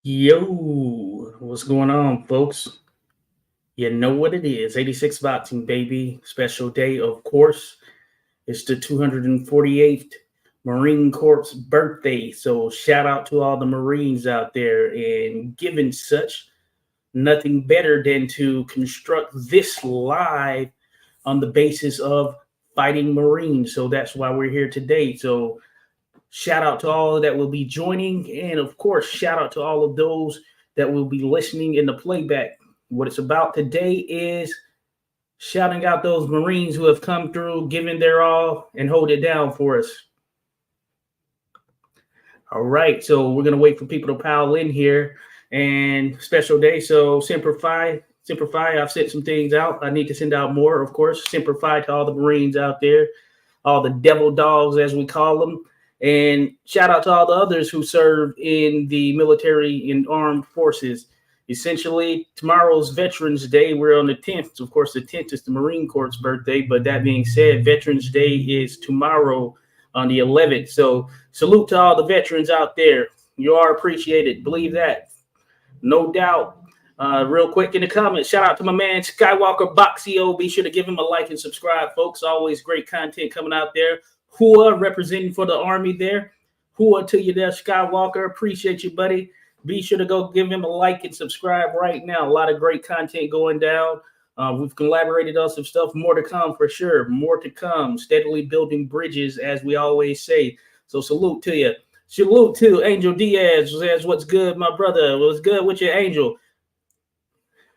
Yo, what's going on, folks? You know what it is. 86 boxing, baby. Special day, of course. It's the 248th Marine Corps birthday. So, shout out to all the Marines out there. And given such, nothing better than to construct this live on the basis of fighting Marines. So, that's why we're here today. So, shout out to all that will be joining. And of course, shout out to all of those that will be listening in the playback. What it's about today is shouting out those Marines who have come through, giving their all, and hold it down for us. All right, so we're gonna wait for people to pile in here, and special day. So Simplify. I've sent some things out. I need to send out more, of course. Simplify to all the Marines out there, all the devil dogs as we call them, and shout out to all the others who served in the military and armed forces. Essentially, tomorrow's Veterans Day. We're on the 10th. Of course, the 10th is the Marine Corps' birthday. But that being said, Veterans Day is tomorrow on the 11th. So salute to all the veterans out there. You are appreciated. Believe that. No doubt. Real quick in the comments, shout out to my man Skywalker Boxio. Be sure to give him a like and subscribe, folks. Always great content coming out there. Hua representing for the Army there. Hua to you there, Skywalker. Appreciate you, buddy. Be sure to go give him a like and subscribe right now. A lot of great content going down. We've collaborated on some stuff. More to come for sure. More to come. Steadily building bridges, as we always say. So salute to you. Salute to Angel Diaz. Says, what's good, my brother? What's good with you, Angel?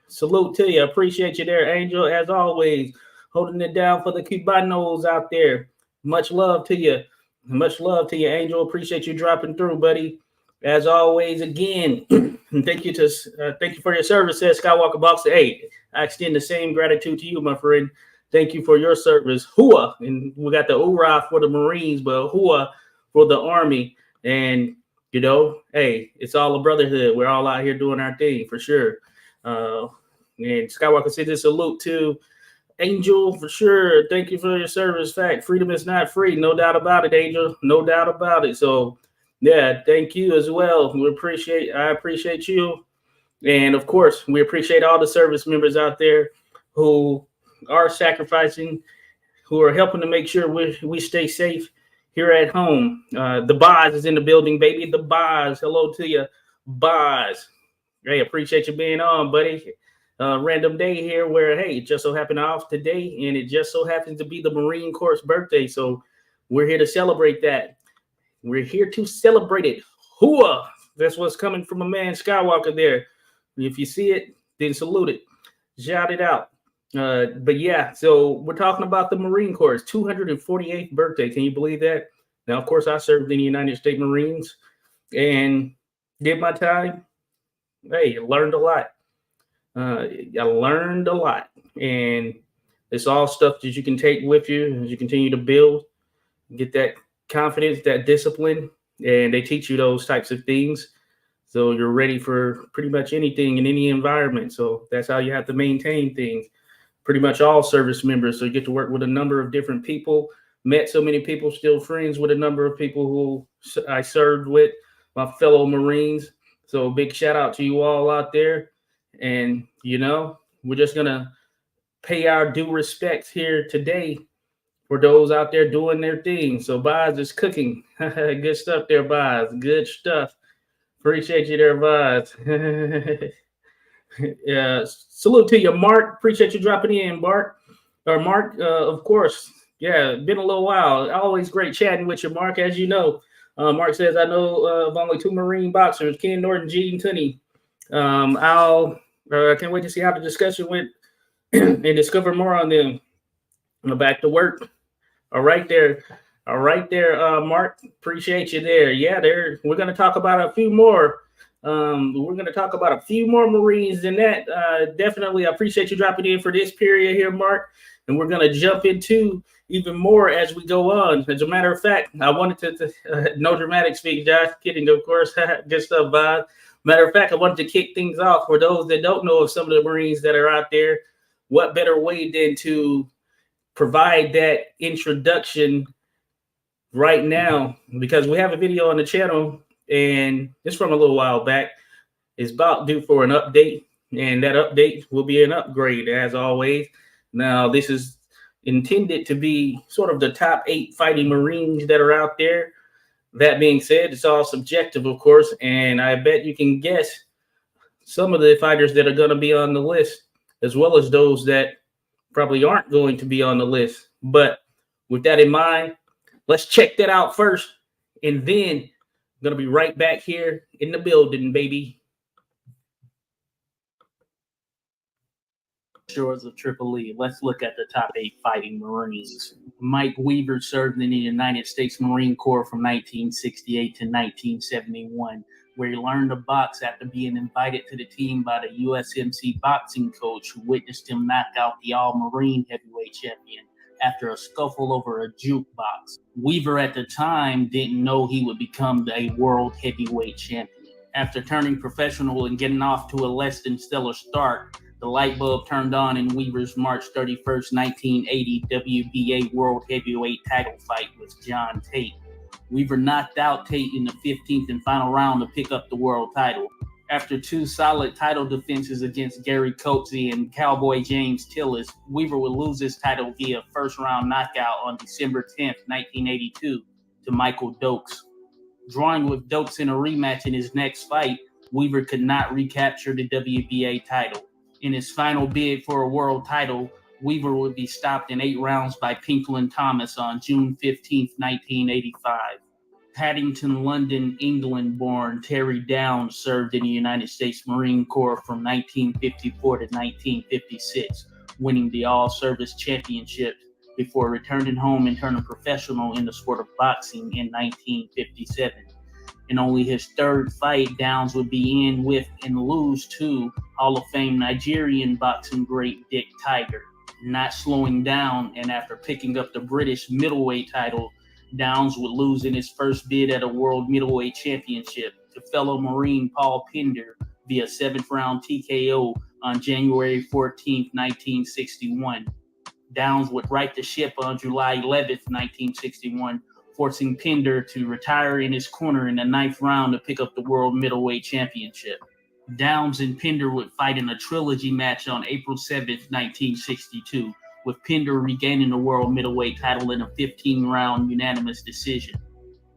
Salute to you. Appreciate you there, Angel, as always. Holding it down for the Cubanos out there. Much love to you. Much love to you, Angel. Appreciate you dropping through, buddy. As always, again, thank you for your service, says Skywalker Boxer. Hey, I extend the same gratitude to you, my friend. Thank you for your service. Hua, and we got the hoorah for the Marines, but hua for the Army. And hey, it's all a brotherhood. We're all out here doing our thing for sure. And Skywalker said this salute to Angel for sure. Thank you for your service. Fact, freedom is not free. No doubt about it, Angel. No doubt about it. So yeah, thank you as well. I appreciate you. And of course, we appreciate all the service members out there who are sacrificing, who are helping to make sure we stay safe here at home. The Boz is in the building, baby. The Boz. Hello to you, Boz. Hey, appreciate you being on, buddy. Random day here where, hey, it just so happened off today, and it just so happens to be the Marine Corps birthday. So we're here to celebrate that. We're here to celebrate it. Hua! That's what's coming from a man Skywalker there. If you see it, then salute it. Shout it out. But yeah, so we're talking about the Marine Corps' 248th birthday. Can you believe that? Now, of course, I served in the United States Marines and did my time. Hey, learned a lot. I learned a lot. And it's all stuff that you can take with you as you continue to build, get that confidence, that discipline, and they teach you those types of things. So you're ready for pretty much anything in any environment. So that's how you have to maintain things. Pretty much all service members. So you get to work with a number of different people, met so many people, still friends with a number of people who I served with, my fellow Marines. So big shout out to you all out there. And, we're just going to pay our due respects here today for those out there doing their thing. So Boz is cooking. Good stuff there, Boz. Good stuff. Appreciate you there, Boz. Yeah, salute to you, Mark. Appreciate you dropping in, Mark. Of course. Yeah, been a little while. Always great chatting with you, Mark, as you know. Mark says, I know of only two Marine boxers, Ken Norton, Gene Tunney. I can't wait to see how the discussion went and discover more on them. Back to work. All right there, Mark. Appreciate you there. Yeah, we're going to talk about a few more. We're going to talk about a few more Marines than that. Definitely, I appreciate you dropping in for this period here, Mark. And we're going to jump into even more as we go on. As a matter of fact, I wanted to no dramatic speak, Josh. Kidding, of course. Good stuff, Bob. Matter of fact, I wanted to kick things off for those that don't know of some of the Marines that are out there. What better way than to provide that introduction right now? Because we have a video on the channel, and it's from a little while back. is about due for an update, and that update will be an upgrade as always. Now, this is intended to be sort of the top 8 fighting Marines that are out there. That being said, it's all subjective, of course, and I bet you can guess some of the fighters that are going to be on the list, as well as those that probably aren't going to be on the list. But with that in mind, let's check that out first, and then I'm going to be right back here in the building, baby. Shores of Tripoli. Let's look at the top 8 fighting Marines. Mike Weaver served in the United States Marine Corps from 1968 to 1971, where he learned to box after being invited to the team by the USMC boxing coach who witnessed him knock out the All-Marine heavyweight champion after a scuffle over a jukebox. Weaver at the time didn't know he would become a world heavyweight champion. After turning professional and getting off to a less than stellar start, the light bulb turned on in Weaver's March 31st, 1980 WBA World Heavyweight title fight with John Tate. Weaver knocked out Tate in the 15th and final round to pick up the world title. After 2 solid title defenses against Gary Coetzee and Cowboy James Tillis, Weaver would lose his title via first-round knockout on December 10th, 1982 to Michael Dokes. Drawing with Dokes in a rematch in his next fight, Weaver could not recapture the WBA title. In his final bid for a world title, Weaver would be stopped in 8 rounds by Pinklin Thomas on June 15, 1985. Paddington, London, England-born Terry Downs served in the United States Marine Corps from 1954 to 1956, winning the All-Service Championship before returning home and turning professional in the sport of boxing in 1957. In only his 3rd fight, Downs would be in with and lose to Hall of Fame Nigerian boxing great Dick Tiger. Not slowing down, and after picking up the British middleweight title, Downs would lose in his first bid at a world middleweight championship to fellow Marine Paul Pender via 7th round TKO on January 14, 1961. Downs would right the ship on July 11, 1961, forcing Pender to retire in his corner in the 9th round to pick up the World Middleweight Championship. Downs and Pender would fight in a trilogy match on April 7, 1962, with Pender regaining the World Middleweight title in a 15-round unanimous decision.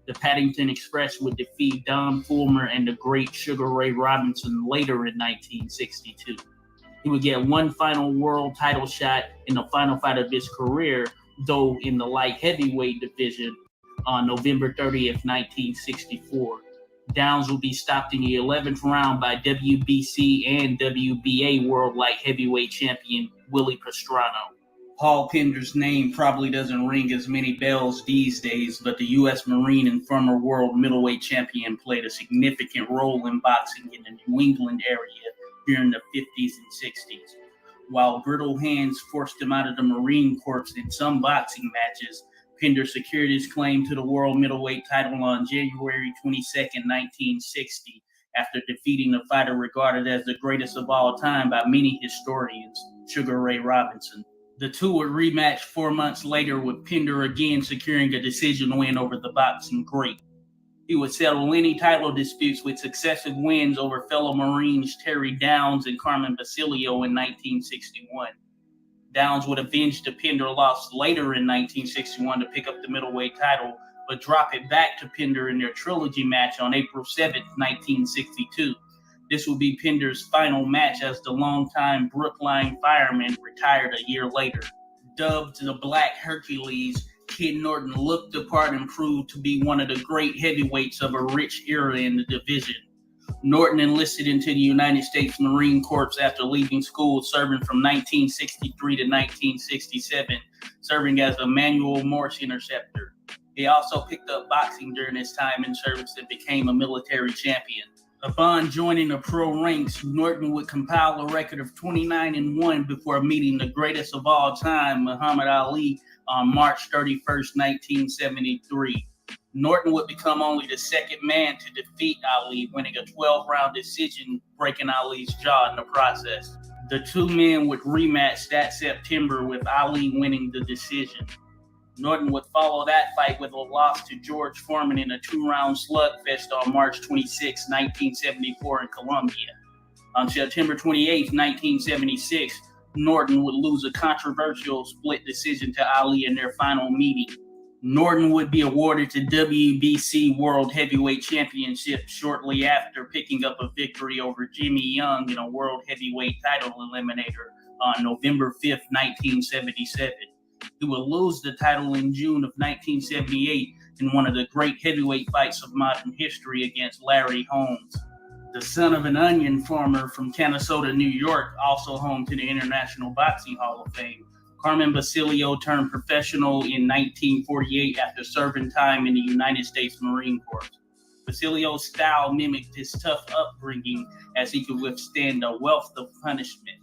The Paddington Express would defeat Don Fulmer and the great Sugar Ray Robinson later in 1962. He would get one final world title shot in the final fight of his career, though in the light heavyweight division, on November 30th, 1964. Downs will be stopped in the 11th round by WBC and WBA World Light Heavyweight Champion Willie Pastrano. Paul Pender's name probably doesn't ring as many bells these days, but the U.S. Marine and former world middleweight champion played a significant role in boxing in the New England area during the 50s and 60s. While brittle hands forced him out of the Marine Corps in some boxing matches, Pender secured his claim to the world middleweight title on January 22, 1960, after defeating the fighter regarded as the greatest of all time by many historians, Sugar Ray Robinson. The two would rematch 4 months later, with Pender again securing a decision win over the boxing great. He would settle any title disputes with successive wins over fellow Marines Terry Downs and Carmen Basilio in 1961. Downs would avenge the Pender loss later in 1961 to pick up the middleweight title, but drop it back to Pender in their trilogy match on April 7, 1962. This would be Pender's final match, as the longtime Brookline fireman retired a year later. Dubbed the Black Hercules, Kid Norton looked the part and proved to be one of the great heavyweights of a rich era in the division. Norton enlisted into the United States Marine Corps after leaving school, serving from 1963 to 1967, serving as a manual Morse interceptor. He also picked up boxing during his time in service and became a military champion. Upon joining the pro ranks, Norton would compile a record of 29-1 before meeting the greatest of all time, Muhammad Ali, on March 31, 1973. Norton would become only the second man to defeat Ali, winning a 12-round decision, breaking Ali's jaw in the process. The two men would rematch that September, with Ali winning the decision. Norton would follow that fight with a loss to George Foreman in a 2-round slugfest on March 26, 1974 in Columbia. On September 28, 1976, Norton would lose a controversial split decision to Ali in their final meeting. Norton would be awarded the WBC World Heavyweight Championship shortly after picking up a victory over Jimmy Young in a World Heavyweight title eliminator on November 5, 1977. He would lose the title in June of 1978 in one of the great heavyweight fights of modern history against Larry Holmes. The son of an onion farmer from Canastota, New York, also home to the International Boxing Hall of Fame, Carmen Basilio turned professional in 1948 after serving time in the United States Marine Corps. Basilio's style mimicked his tough upbringing as he could withstand a wealth of punishment.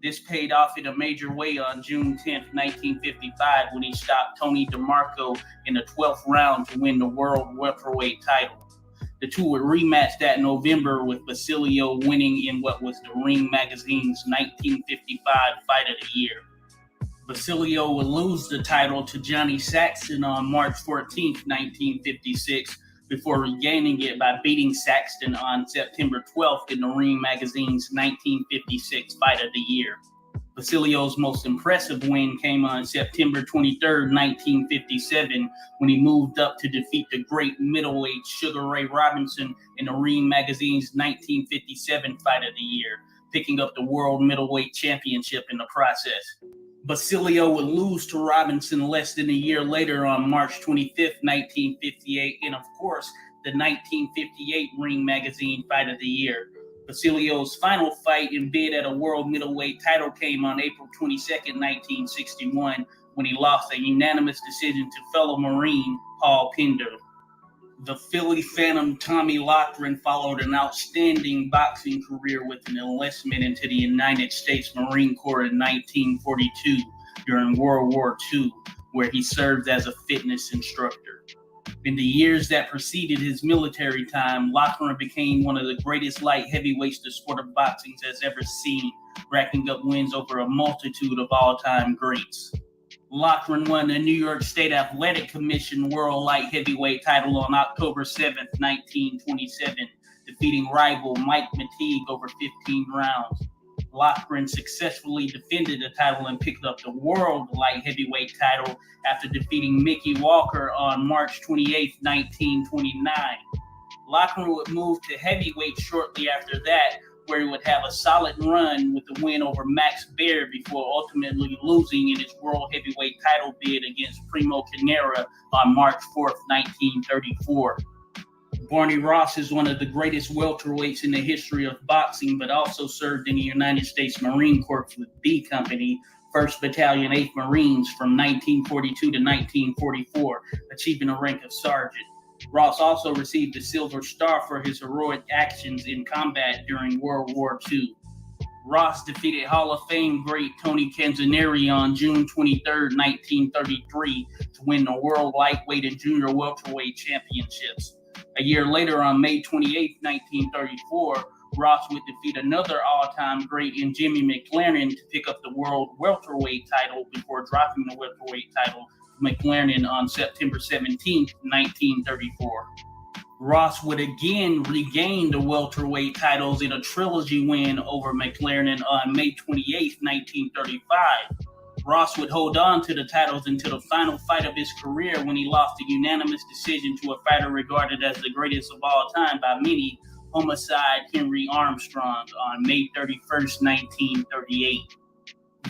This paid off in a major way on June 10, 1955, when he stopped Tony DeMarco in the 12th round to win the world welterweight title. The two would rematch that November, with Basilio winning in what was the Ring Magazine's 1955 Fight of the Year. Basilio would lose the title to Johnny Saxton on March 14, 1956, before regaining it by beating Saxton on September 12th in the Ring Magazine's 1956 Fight of the Year. Basilio's most impressive win came on September 23, 1957, when he moved up to defeat the great middleweight Sugar Ray Robinson in the Ring Magazine's 1957 Fight of the Year, picking up the World Middleweight Championship in the process. Basilio would lose to Robinson less than a year later on March 25, 1958, in, of course, the 1958 Ring Magazine Fight of the Year. Basilio's final fight and bid at a world middleweight title came on April 22, 1961, when he lost a unanimous decision to fellow Marine Paul Pender. The Philly Phantom Tommy Loughran followed an outstanding boxing career with an enlistment into the United States Marine Corps in 1942 during World War II, where he served as a fitness instructor. In the years that preceded his military time, Loughran became one of the greatest light heavyweights the sport of boxing has ever seen, racking up wins over a multitude of all-time greats. Loughran won the New York State Athletic Commission World Light Heavyweight title on October 7, 1927, defeating rival Mike Mateague over 15 rounds. Loughran successfully defended the title and picked up the World Light Heavyweight title after defeating Mickey Walker on March 28, 1929. Loughran would move to heavyweight shortly after that, where he would have a solid run with the win over Max Baer before ultimately losing in his World Heavyweight title bid against Primo Carnera on March 4, 1934. Barney Ross is one of the greatest welterweights in the history of boxing, but also served in the United States Marine Corps with B Company, 1st Battalion, 8th Marines from 1942 to 1944, achieving a rank of sergeant. Ross also received the Silver Star for his heroic actions in combat during World War II. Ross defeated Hall of Fame great Tony Canzoneri on June 23, 1933, to win the World Lightweight and Junior Welterweight Championships. A year later, on May 28, 1934, Ross would defeat another all-time great in Jimmy McLaren to pick up the World Welterweight title before dropping the welterweight title to McLaren on September 17, 1934. Ross would again regain the welterweight titles in a trilogy win over McLaren on May 28, 1935. Ross would hold on to the titles until the final fight of his career, when he lost a unanimous decision to a fighter regarded as the greatest of all time by many, Homicide Henry Armstrong, on May 31, 1938.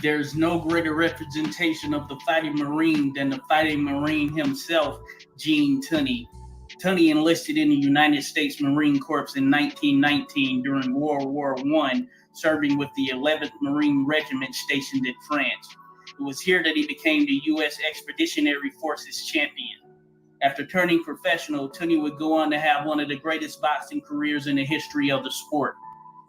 There's no greater representation of the fighting Marine than the fighting Marine himself, Gene Tunney. Tunney enlisted in the United States Marine Corps in 1919 during World War I, serving with the 11th Marine Regiment stationed in France. It was here that he became the U.S. Expeditionary Forces champion. After turning professional, Tunney would go on to have one of the greatest boxing careers in the history of the sport.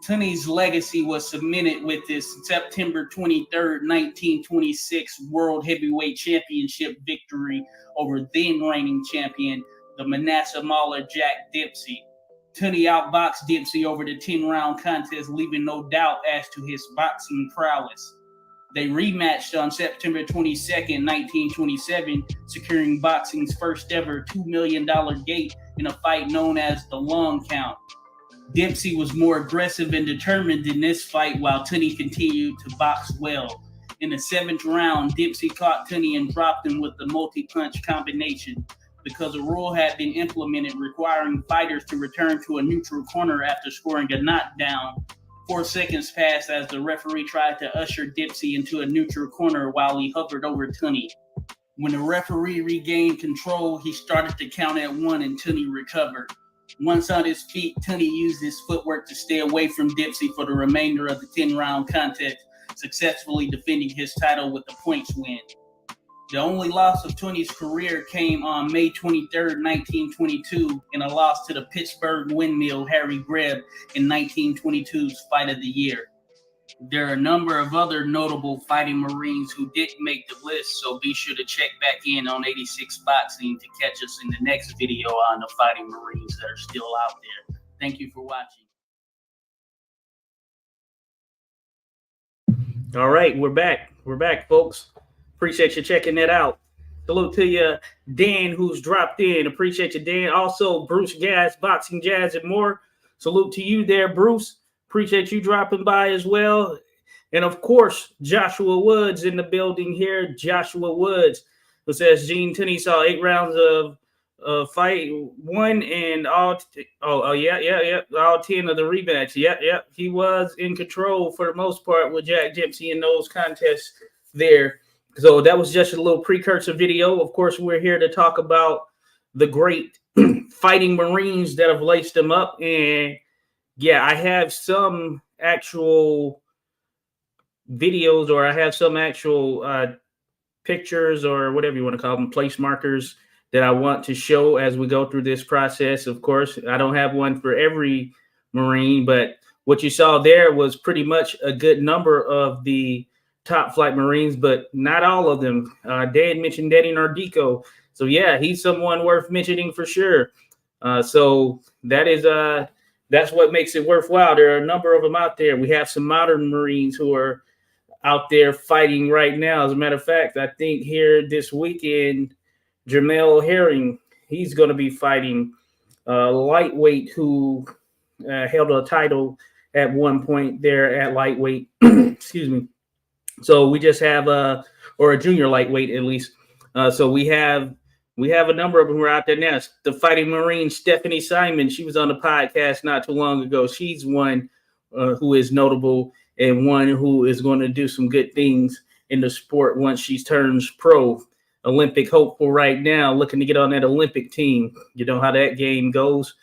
Tunney's legacy was cemented with his September 23, 1926 World Heavyweight Championship victory over then reigning champion, the Manasseh Mauler Jack Dempsey. Tunney outboxed Dempsey over the 10-round contest, leaving no doubt as to his boxing prowess. They rematched on September 22nd, 1927, securing boxing's first ever $2 million gate in a fight known as the Long Count. Dempsey was more aggressive and determined in this fight, while Tunney continued to box well. In the 7th round, Dempsey caught Tunney and dropped him with the multi-punch combination. Because a rule had been implemented requiring fighters to return to a neutral corner after scoring a knockdown, 4 seconds passed as the referee tried to usher Dempsey into a neutral corner while he hovered over Tunney. When the referee regained control, he started to count at 1 and Tunney recovered. Once on his feet, Tunney used his footwork to stay away from Dempsey for the remainder of the 10-round contest, successfully defending his title with a points win. The only loss of Tunney's career came on May 23, 1922, in a loss to the Pittsburgh Windmill Harry Greb in 1922's Fight of the Year. There are a number of other notable fighting Marines who didn't make the list, so be sure to check back in on 86 Boxing to catch us in the next video on the fighting Marines that are still out there. Thank you for watching. All right, we're back. We're back, folks. Appreciate you checking that out. Salute to you, Dan, who's dropped in. Appreciate you, Dan. Also, Bruce Gas, Boxing Jazz, and more. Salute to you there, Bruce. Appreciate you dropping by as well. And, of course, Joshua Woods in the building here. Joshua Woods, who says Gene Tunney saw 8 rounds of fight, won, and all 10 of the rematch. Yeah. He was in control for the most part with Jack Dempsey in those contests there. So that was just a little precursor video. Of course, we're here to talk about the great fighting Marines that have laced them up. And yeah, I have some actual videos, or I have some actual pictures, or whatever you want to call them, place markers that I want to show as we go through this process. Of course, I don't have one for every Marine, but what you saw there was pretty much a good number of the top flight Marines, but not all of them. Dan mentioned Danny Nardico. So yeah, he's someone worth mentioning for sure. So that is that's what makes it worthwhile. There are a number of them out there. We have some modern Marines who are out there fighting right now. As a matter of fact, I think here this weekend, Jamel Herring, he's going to be fighting lightweight who held a title at one point there at lightweight. Excuse me. So we just have or a junior lightweight at least. So we have a number of them who are out there now. The fighting Marine Stephanie Simon, she was on the podcast not too long ago. She's one who is notable and one who is going to do some good things in the sport once she turns pro. Olympic hopeful right now, looking to get on that Olympic team. You know how that game goes.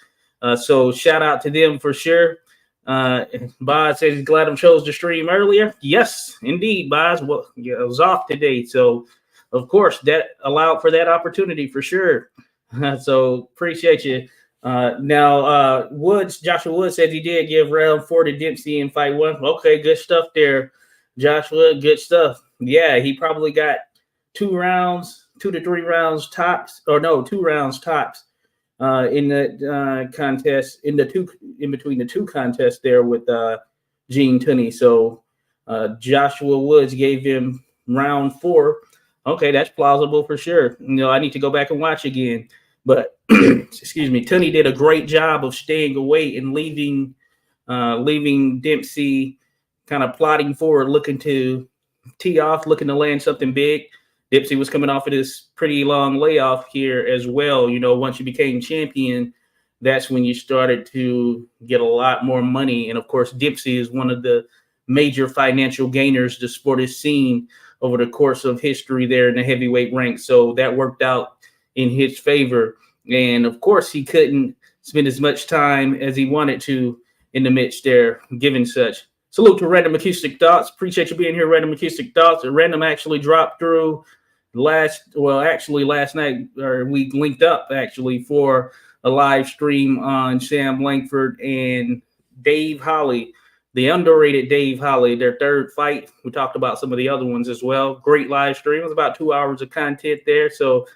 So shout out to them for sure. Boz says he's glad I chose to stream earlier. Yes, indeed, Boz. Well, yeah, I was off today, so of course that allowed for that opportunity for sure. So appreciate you. Now, Joshua Woods says he did give round 4 to Dempsey in fight 1. Okay, good stuff there, Joshua. Good stuff. Yeah, he probably got 2 to 3 rounds tops, or no, 2 rounds tops. In the contest, in between the 2 contests there with Gene Tunney. So Joshua Woods gave him round 4. Okay, that's plausible for sure. You know, I need to go back and watch again. But excuse me, Tunney did a great job of staying away and leaving Dempsey kind of plodding forward, looking to tee off, looking to land something big. Dempsey was coming off of this pretty long layoff here as well. You know, once you became champion, that's when you started to get a lot more money. And of course, Dempsey is one of the major financial gainers the sport has seen over the course of history there in the heavyweight ranks. So that worked out in his favor. And of course, he couldn't spend as much time as he wanted to in the midst there, given such. Salute to Random Acoustic Thoughts. Appreciate you being here, Random Acoustic Thoughts. Random actually dropped through last night, or we linked up actually for a live stream on Sam Langford and Dave Holly, the underrated Dave Holly, their 3rd fight. We talked about some of the other ones as well. Great live stream. It was about 2 hours of content there. So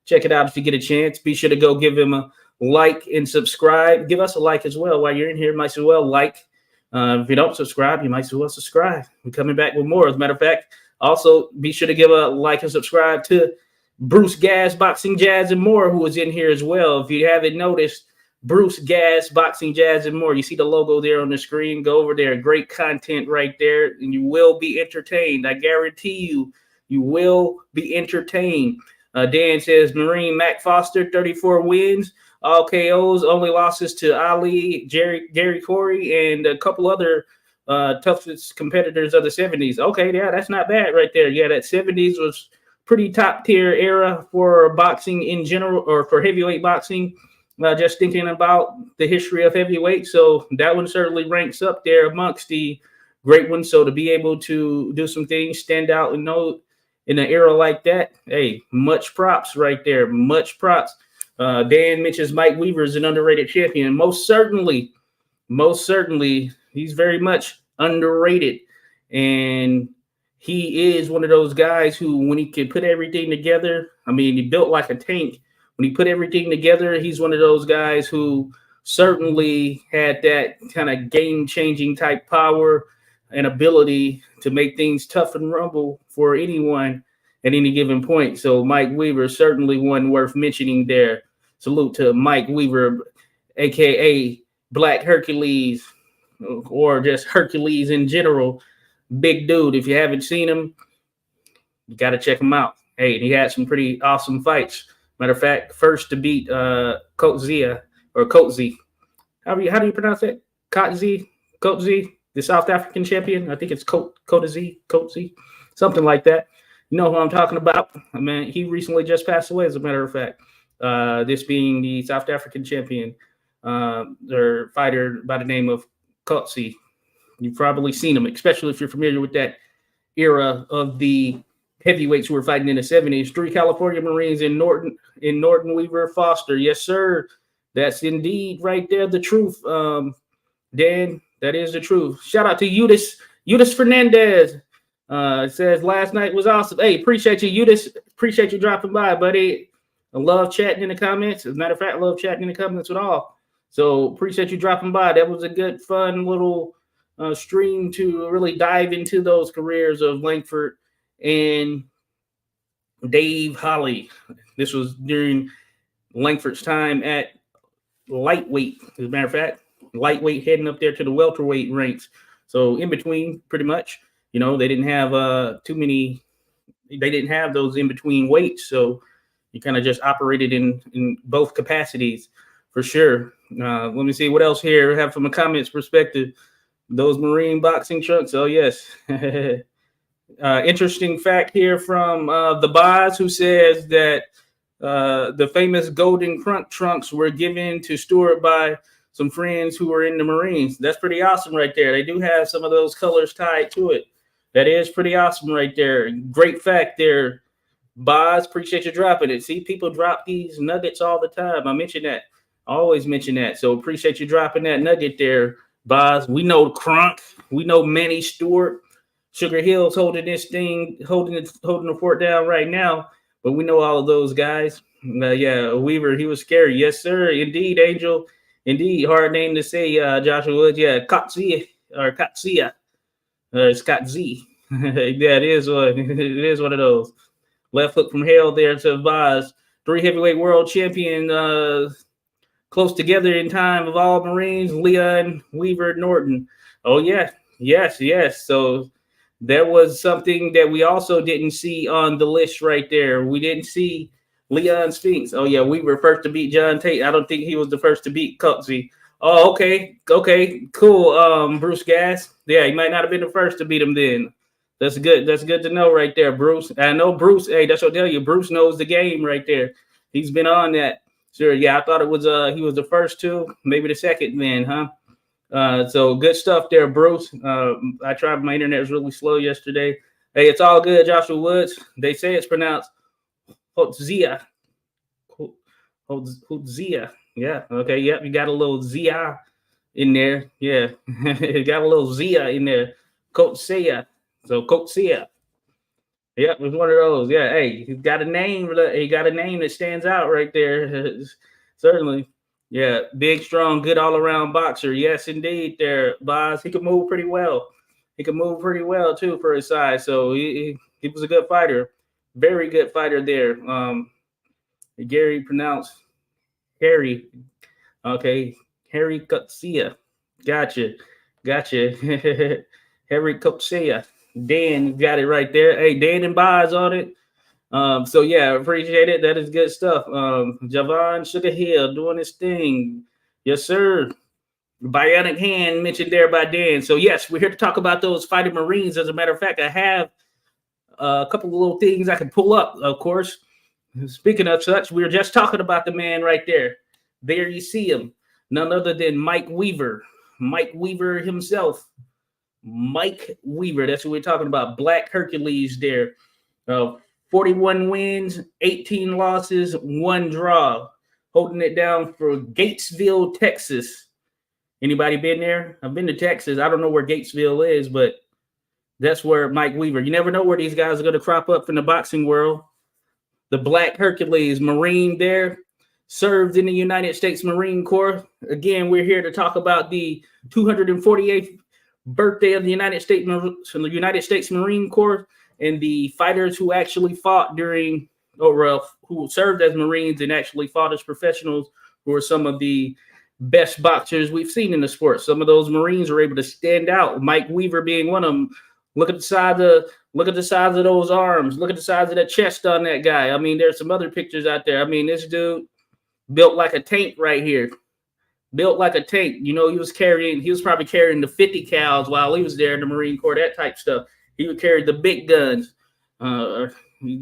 check it out if you get a chance. Be sure to go give him a like and subscribe. Give us a like as well. While you're in here, you might as well like. If you don't subscribe, you might as well subscribe. We're coming back with more. As a matter of fact, Also, be sure to give a like and subscribe to Bruce Gas, Boxing, Jazz, and More, who is in here as well. If you haven't noticed, Bruce Gas, Boxing, Jazz, and More. You see the logo there on the screen. Go over there. Great content right there, and you will be entertained. I guarantee you, you will be entertained. Dan says Marine Mac Foster, 34 wins, all KOs, only losses to Ali, Gary Corey, and a couple other toughest competitors of the 70s. Okay, yeah, that's not bad right there. Yeah, that 70s was pretty top tier era for boxing in general, or for heavyweight boxing. Just thinking about the history of heavyweight, so that one certainly ranks up there amongst the great ones. So to be able to do some things, stand out, and know in an era like that, hey, much props right there. Much props. Dan mentions Mike Weaver is an underrated champion. Most certainly, he's very much underrated, and he is one of those guys who, when he can put everything together, I mean, he built like a tank. When he put everything together, he's one of those guys who certainly had that kind of game-changing type power and ability to make things tough and rumble for anyone at any given point. So Mike Weaver, certainly one worth mentioning there. Salute to Mike Weaver, a.k.a. Black Hercules, or just Hercules in general. Big dude. If you haven't seen him, you got to check him out. Hey, he had some pretty awesome fights. Matter of fact, first to beat Coetzee, or Coetzee. How do you pronounce that? Coetzee, the South African champion. I think it's Coetzee, something like that. You know who I'm talking about? I mean, he recently just passed away, as a matter of fact. This being the South African champion, or fighter by the name of Coetzee. You've probably seen him, especially if you're familiar with that era of the heavyweights who were fighting in the 70s. 3 California Marines in Norton, Weaver, Foster. Yes, sir. That's indeed right there the truth. Dan, that is the truth. Shout out to Eudes Fernandez. It says last night was awesome. Hey, appreciate you, Eudes. Appreciate you dropping by, buddy. I love chatting in the comments. As a matter of fact, I love chatting in the comments with all. So appreciate you dropping by. That was a good, fun little stream to really dive into those careers of Langford and Dave Holly. This was during Langford's time at lightweight. As a matter of fact, lightweight heading up there to the welterweight ranks. So in between, pretty much, you know, they didn't have they didn't have those in between weights. So you kind of just operated in both capacities for sure. Let me see what else here I have from a comments perspective. Those Marine boxing trunks. Oh, yes. Interesting fact here from the Boz, who says that the famous golden crunk trunks were given to Stewart by some friends who were in the Marines. That's pretty awesome right there. They do have some of those colors tied to it. That is pretty awesome right there. Great fact there, Boz. Appreciate you dropping it. See, people drop these nuggets all the time. I mention that. I always mention that. So appreciate you dropping that nugget there, Boz. We know Crunk. We know Manny Stewart. Sugar Hill's holding this thing, holding the fort down right now. But we know all of those guys. Yeah, Weaver, he was scary. Yes, sir. Indeed, Angel. Indeed, hard name to say, Joshua Woods. Yeah, Coetzee or Coetzee. It's Coetzee. Yeah, it is one of those. Left hook from hell there to Boz. 3 heavyweight world champion, close together in time of all Marines, Leon, Weaver, Norton. Oh, yeah. Yes. So there was something that we also didn't see on the list right there. We didn't see Leon Spinks. Oh, yeah, we were first to beat John Tate. I don't think he was the first to beat Coetzee. Oh, okay, cool. Bruce Gas. Yeah, he might not have been the first to beat him then. That's good. That's good to know right there, Bruce. I know Bruce. Hey, that's what I'll tell you. Bruce knows the game right there. He's been on that. Sure. Yeah, I thought it was he was the first to, maybe the second then, huh? So good stuff there, Bruce. I tried. My internet was really slow yesterday. Hey, it's all good, Joshua Woods. They say it's pronounced Hotzia. Hotzia. Yeah. Okay. Yep. You got a little Zia in there. Yeah. You got a little Zia in there. Coetzee. So Coetzee. Yeah, it was one of those. Yeah. Hey, he's got a name. He got a name that stands out right there. Certainly. Yeah. Big, strong, good all-around boxer. Yes, indeed. There, Boz. He could move pretty well. He could move pretty well too for his size. So He was a good fighter, very good fighter there. Gary pronounced Harry. Okay, Harry Garcia. Gotcha. Harry Garcia. Dan got it right there. Hey, Dan and Boz on it. So yeah, appreciate it. That is good stuff. Javon Sugar Hill doing his thing. Yes, sir. Bionic hand mentioned there by Dan. So yes, we're here to talk about those fighting Marines. As a matter of fact, I have a couple of little things I can pull up, of course. Speaking of such, we were just talking about the man right there. There you see him. None other than Mike Weaver. Mike Weaver himself. Mike Weaver. That's what we're talking about. Black Hercules there. 41 wins, 18 losses, 1 draw. Holding it down for Gatesville, Texas. Anybody been there? I've been to Texas. I don't know where Gatesville is, but that's where Mike Weaver. You never know where these guys are going to crop up in the boxing world. The Black Hercules, Marine there, served in the United States Marine Corps. Again, we're here to talk about the 248th birthday of the United States Marine Corps and the fighters who actually fought during, or who served as Marines and actually fought as professionals, who are some of the best boxers we've seen in the sport. Some of those Marines are able to stand out. Mike Weaver being one of them. Look at the size of those arms. Look at the size of that chest on that guy. I mean, there's some other pictures out there. I mean, this dude built like a tank right here. Built like a tank. You know, he was probably carrying the 50 cals while he was there in the Marine Corps, that type stuff. He would carry the big guns. You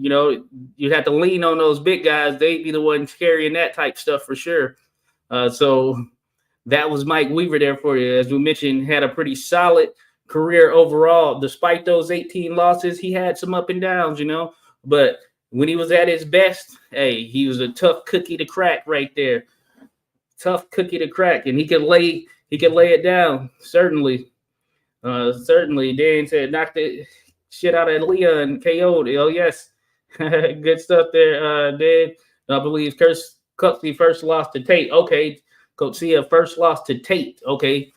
know, you'd have to lean on those big guys. They'd be the ones carrying that type stuff for sure. So that was Mike Weaver there for you. As we mentioned, had a pretty solid career overall. Despite those 18 losses, he had some up and downs, you know. But when he was at his best, hey, he was a tough cookie to crack right there. Tough cookie to crack, and he could lay it down. Certainly. Dan said, knock the shit out of Leah and KO'd. Oh, yes. Good stuff there, Dan. I believe Coatsy first lost to Tate. Okay. Coatsy first lost to Tate. Okay.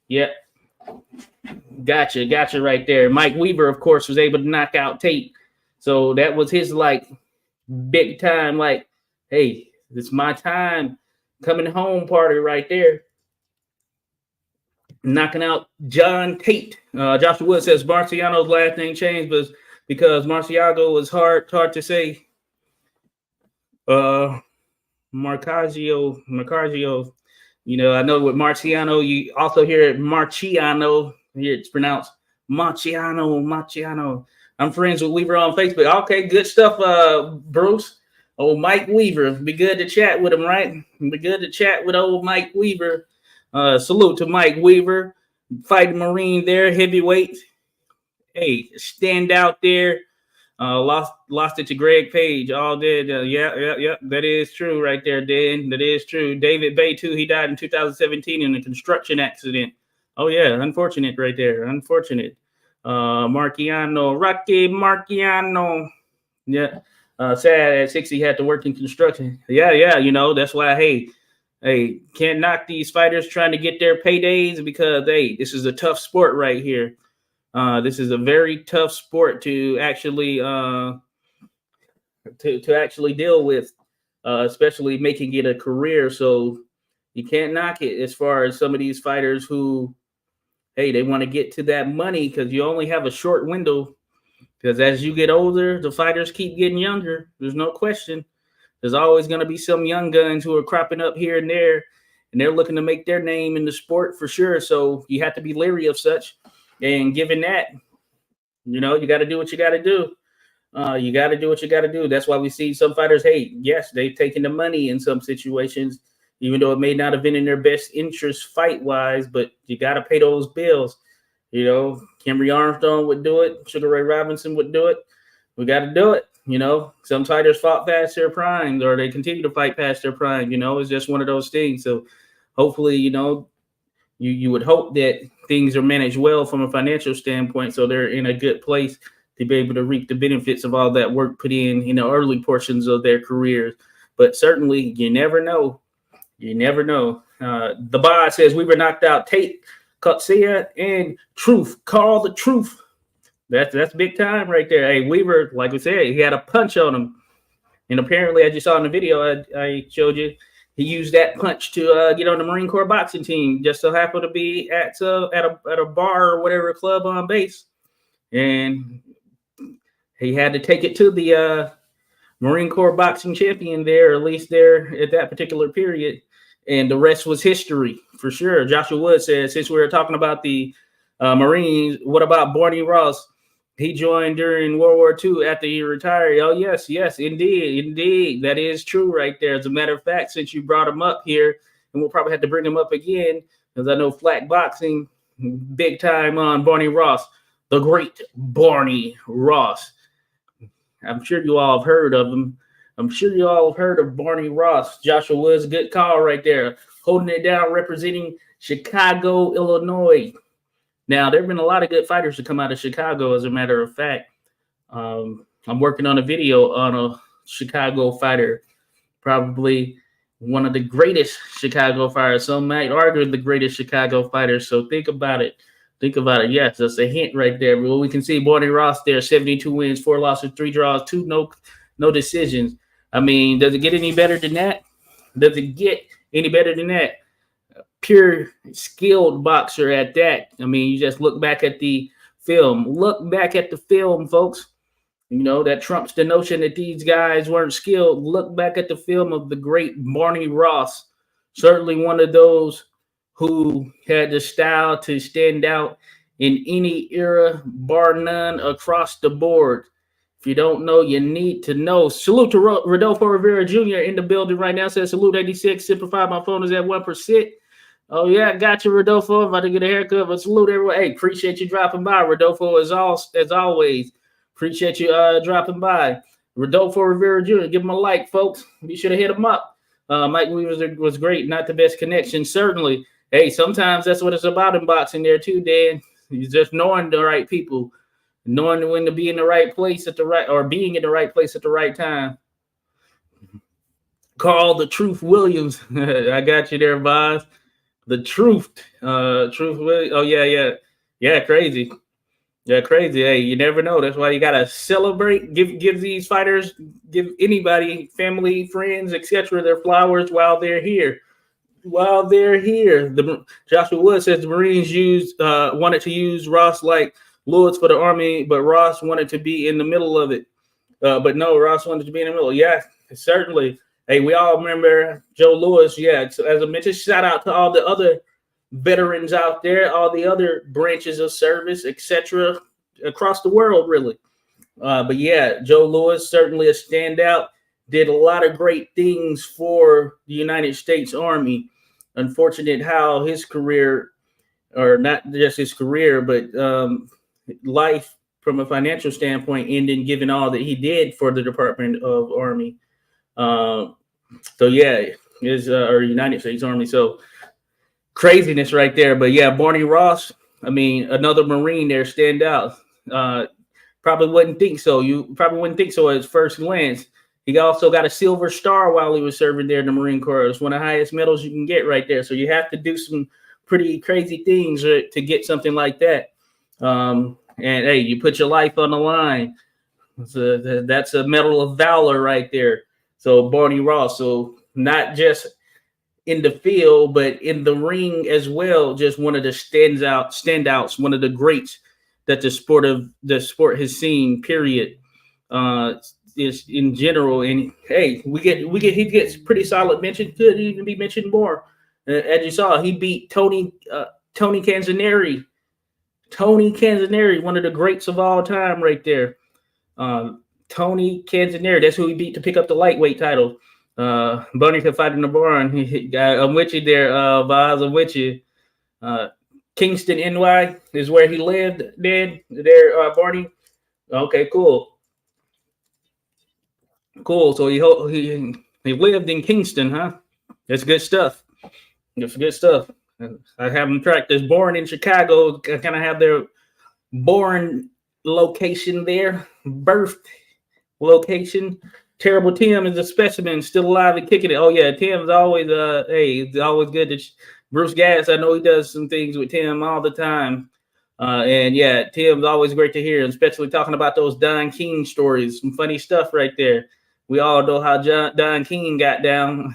Yep. Gotcha right there. Mike Weaver, of course, was able to knock out Tate. So that was his, like, big time, like, hey, it's my time. Coming home party right there. Knocking out John Tate. Joshua Wood says Marciano's last name changed, but because Marciago was hard to say. Marcaggio. You know, I know with Marciano, you also hear it Marciano. Here it's pronounced Marciano. I'm friends with Weaver on Facebook. Okay, good stuff, Bruce. Oh, Mike Weaver. Be good to chat with him, right? Be good to chat with old Mike Weaver. Salute to Mike Weaver, fighting Marine there, heavyweight. Hey, stand out there. Lost it to Greg Page. All did. Yeah. That is true right there, Dan. That is true. David Bay, too. He died in 2017 in a construction accident. Oh, yeah. Unfortunate right there. Unfortunate. Rocky Marciano. Yeah. Sad at 60 had to work in construction. Yeah. You know, that's why, hey, can't knock these fighters trying to get their paydays because, hey, this is a tough sport right here. This is a very tough sport to actually deal with, especially making it a career. So you can't knock it as far as some of these fighters who, hey, they want to get to that money because you only have a short window. Because as you get older, the fighters keep getting younger. There's no question. There's always going to be some young guns who are cropping up here and there, and they're looking to make their name in the sport for sure. So you have to be leery of such. And given that, you know, you got to do what you got to do. You got to do what you got to do. That's why we see some fighters, hey, yes, they've taken the money in some situations, even though it may not have been in their best interest fight-wise, but you got to pay those bills. You know, Kimberly Armstrong would do it. Sugar Ray Robinson would do it. We got to do it. You know, some fighters fought past their prime, or they continue to fight past their prime. You know, it's just one of those things. So hopefully, you know, you would hope that things are managed well from a financial standpoint, so they're in a good place to be able to reap the benefits of all that work put in the early portions of their careers. But certainly, you never know. You never know. The bod says we were knocked out Tate, Kutsia, and Truth. Call the Truth. That's big time right there. Hey, Weaver, like we said, he had a punch on him, and apparently, as you saw in the video I showed you, he used that punch to get on the Marine Corps boxing team. Just so happened to be at a bar or whatever club on base, and he had to take it to the Marine Corps boxing champion there, or at least there at that particular period. And the rest was history for sure. Joshua Wood says, since we were talking about the Marines, what about Barney Ross? He joined during World War II after he retired. Oh, yes, indeed. That is true right there. As a matter of fact, since you brought him up here, and we'll probably have to bring him up again, because I know Flat Boxing, big time on Barney Ross, the great Barney Ross. I'm sure you all have heard of him. I'm sure you all have heard of Barney Ross. Joshua Woods, good call right there. Holding it down, representing Chicago, Illinois. Now, there have been a lot of good fighters to come out of Chicago, as a matter of fact. I'm working on a video on a Chicago fighter, probably one of the greatest Chicago fighters. Some might argue the greatest Chicago fighter, so think about it. Yes, that's a hint right there. Well, we can see Barney Ross there, 72 wins, 4 losses, 3 draws, 2 no decisions. I mean, does it get any better than that? Pure skilled boxer at that. I mean, you just look back at the film. Folks. You know, that trumps the notion that these guys weren't skilled. Look back at the film of the great Barney Ross. Certainly one of those who had the style to stand out in any era, bar none, across the board. If you don't know, you need to know. Salute to Rodolfo Rivera Jr. in the building right now. Says salute 86. Simplify, my phone is at 1%. Oh, yeah, got you, Rodolfo. I'm about to get a haircut, but salute everyone. Hey, appreciate you dropping by, Rodolfo, as always. Appreciate you dropping by. Rodolfo Rivera Jr., give him a like, folks. Be sure to hit him up. Mike Weaver was great. Not the best connection, certainly. Hey, sometimes that's what it's about in boxing there, too, Dan. You just knowing the right people, knowing when to be in the right place at the right, or being in the right place at the right time. Carl the Truth Williams. I got you there, Boz. The Truth. Truth Williams. Oh, yeah. Yeah, crazy. Yeah, crazy. Hey, you never know. That's why you gotta celebrate. Give these fighters, give anybody, family, friends, etc., their flowers while they're here. Joshua Wood says the Marines wanted to use Ross like Lewis for the Army, but Ross wanted to be in the middle of it. But no, Ross wanted to be in the middle. Yeah, certainly. Hey, we all remember Joe Louis. Yeah, so as I mentioned, shout out to all the other veterans out there, all the other branches of service, etc., across the world, really. But yeah, Joe Louis, certainly a standout, did a lot of great things for the United States Army. Unfortunate how his career, or not just his career, but life from a financial standpoint ended, given all that he did for the Department of Army. So yeah, or United States Army. So craziness right there. But yeah, Barney Ross, I mean, another Marine there, stand out. Probably wouldn't think so. You probably wouldn't think so at first glance. He also got a Silver Star while he was serving there in the Marine Corps. It's one of the highest medals you can get right there. So you have to do some pretty crazy things to get something like that. And hey, you put your life on the line. That's a medal of valor right there. So Barney Ross, so not just in the field, but in the ring as well. Just one of the standouts, one of the greats that the sport has seen. Period. Is in general, and hey, he gets pretty solid mention. Could even be mentioned more. As you saw, he beat Tony Canzoneri. Tony Canzoneri, one of the greats of all time, right there. Tony Canzoneri, that's who he beat to pick up the lightweight title. Barney could fight in the barn. I'm with you there, Boz. I'm with you. Kingston, NY is where he lived. Then there, Barney. Okay, cool. So he lived in Kingston, huh? That's good stuff. I have him tracked as born in Chicago. I kind of have their born location there, birth location. Terrible Tim is a specimen, still alive and kicking it. Oh yeah, Tim's always it's always good to Bruce Gass. I know he does some things with Tim all the time. And yeah, Tim's always great to hear, especially talking about those Don King stories. Some funny stuff right there. We all know how Don King got down.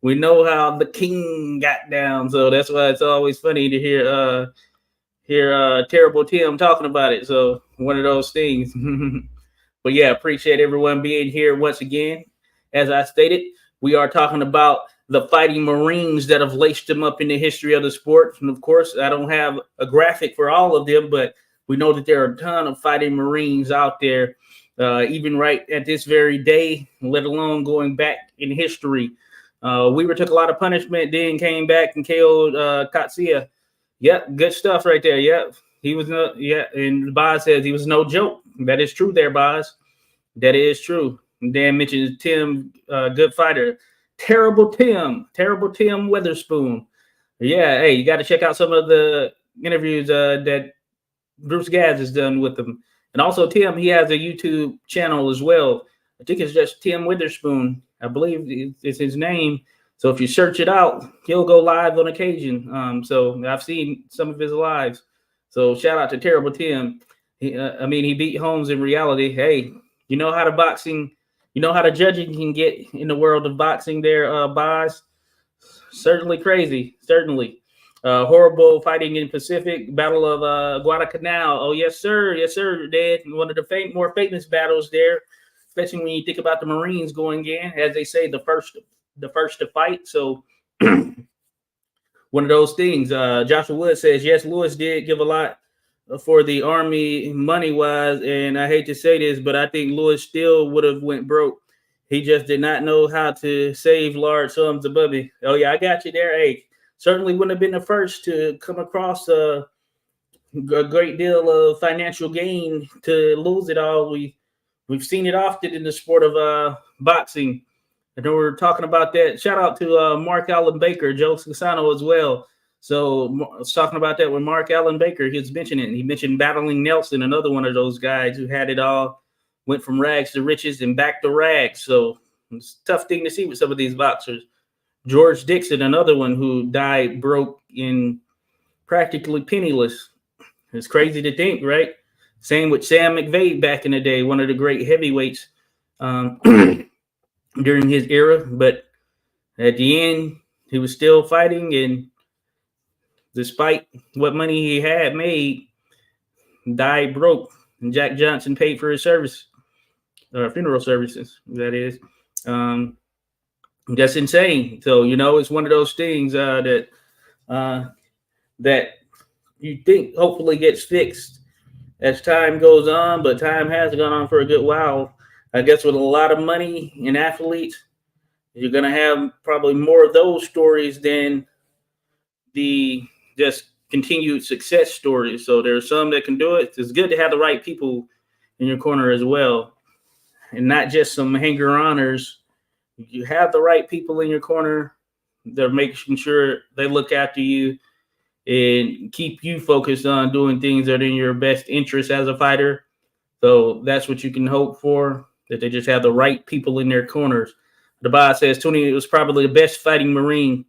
We know how the king got down, so that's why it's always funny to hear terrible Tim talking about it. So one of those things. But yeah, appreciate everyone being here once again. As I stated, we are talking about the fighting Marines that have laced them up in the history of the sport. And of course, I don't have a graphic for all of them, but we know that there are a ton of fighting Marines out there, even right at this very day, let alone going back in history. Weaver took a lot of punishment, then came back and killed Katsuya. Yep, good stuff right there. Yep. He was no, yeah, and Boz says he was no joke. That is true there, Boz. That is true. And Dan mentions Tim, good fighter. Terrible Tim Witherspoon. Yeah, hey, you got to check out some of the interviews that Bruce Gaz has done with him. And also, Tim, he has a YouTube channel as well. I think it's just Tim Witherspoon. I believe it's his name. So if you search it out, he'll go live on occasion. So I've seen some of his lives. So shout out to Terrible Tim. He beat Holmes in reality. Hey, you know how the judging can get in the world of boxing there, Boz. Certainly crazy. Certainly. Horrible fighting in Pacific, Battle of Guadalcanal. Oh, yes, sir. Yes, sir, Dad. One of the more famous battles there, especially when you think about the Marines going in, as they say, the first to fight. So one of those things. Joshua Wood says, yes, Lewis did give a lot for the Army money-wise, and I hate to say this, but I think Lewis still would have went broke. He just did not know how to save large sums of money. Oh, yeah, I got you there. Hey, certainly wouldn't have been the first to come across a great deal of financial gain to lose it all. We've seen it often in the sport of boxing. I know we're talking about that. Shout out to Mark Allen Baker, Joe Casano as well. So I was talking about that with Mark Allen Baker. He was mentioning it. He mentioned Battling Nelson, another one of those guys who had it all, went from rags to riches and back to rags. So it's a tough thing to see with some of these boxers. George Dixon, another one who died broke and practically penniless. It's crazy to think, right? Same with Sam McVeigh back in the day, one of the great heavyweights during his era. But at the end, he was still fighting, and despite what money he had made, died broke. And Jack Johnson paid for his funeral services, that is. That's insane. So, it's one of those things that you think hopefully gets fixed as time goes on, but time has gone on for a good while. I guess with a lot of money in athletes, you're going to have probably more of those stories than the just continued success stories. So there are some that can do it. It's good to have the right people in your corner as well, and not just some hanger-oners. You have the right people in your corner. They're making sure they look after you and keep you focused on doing things that are in your best interest as a fighter. So that's what you can hope for, that they just have the right people in their corners. The boss says Tunney was probably the best fighting Marine,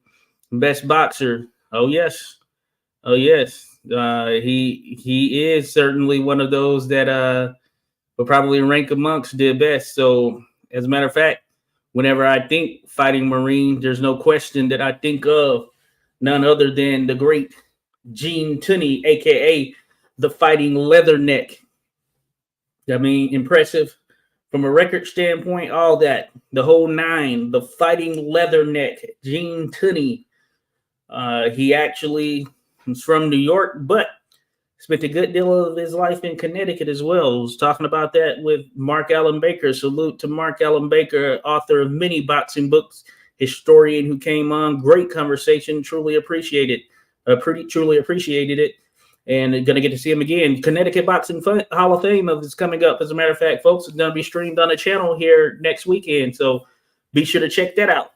best boxer. Oh, yes. Oh, yes. He is certainly one of those that will probably rank amongst the best. So as a matter of fact, whenever I think fighting Marine, there's no question that I think of none other than the great Gene Tunney, a.k.a. the Fighting Leatherneck. I mean, impressive from a record standpoint, all that, the whole nine, the Fighting Leatherneck, Gene Tunney. He actually was from New York, but spent a good deal of his life in Connecticut as well. I was talking about that with Mark Allen Baker. Salute to Mark Allen Baker, author of many boxing books, historian who came on. Great conversation. Truly appreciated it. And going to get to see him again. Connecticut Boxing Hall of Fame is coming up. As a matter of fact, folks, it's going to be streamed on the channel here next weekend. So be sure to check that out.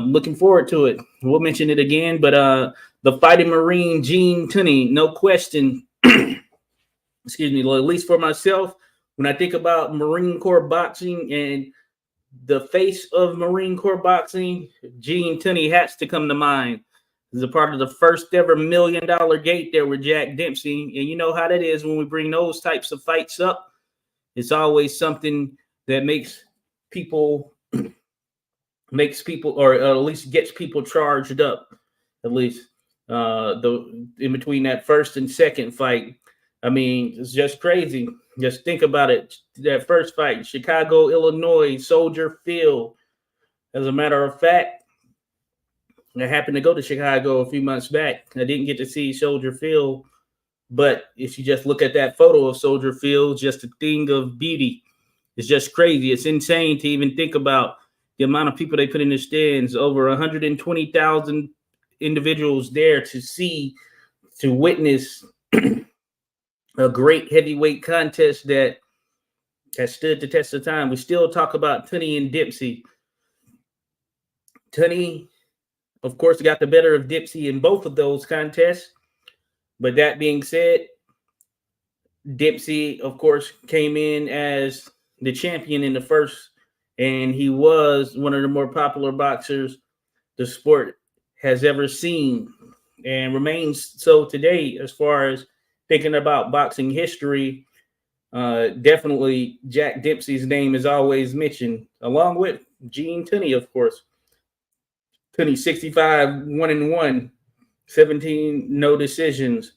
Looking forward to it. We'll mention it again, but the Fighting Marine, Gene Tunney, no question. Excuse me, at least for myself, when I think about Marine Corps boxing and the face of Marine Corps boxing, Gene Tunney has to come to mind. is a part of the first ever $1 million gate there with Jack Dempsey. And you know how that is when we bring those types of fights up. It's always something that makes people, or at least gets people charged up. At least in between that first and second fight. I mean, it's just crazy. Just think about it. That first fight, Chicago, Illinois, Soldier Field. As a matter of fact, I happened to go to Chicago a few months back. I didn't get to see Soldier Field, but if you just look at that photo of Soldier Field, just a thing of beauty. It's just crazy. It's insane to even think about the amount of people they put in the stands. Over 120,000 individuals there to witness a great heavyweight contest that has stood the test of time. We still talk about Tunney and Dempsey. Tunney, of course, got the better of Dempsey in both of those contests. But that being said, Dempsey, of course, came in as the champion in the first, and he was one of the more popular boxers the sport has ever seen and remains so today. As far as thinking about boxing history, definitely Jack Dempsey's name is always mentioned, along with Gene Tunney, of course. Tunney 65, 1-1, 17 no decisions,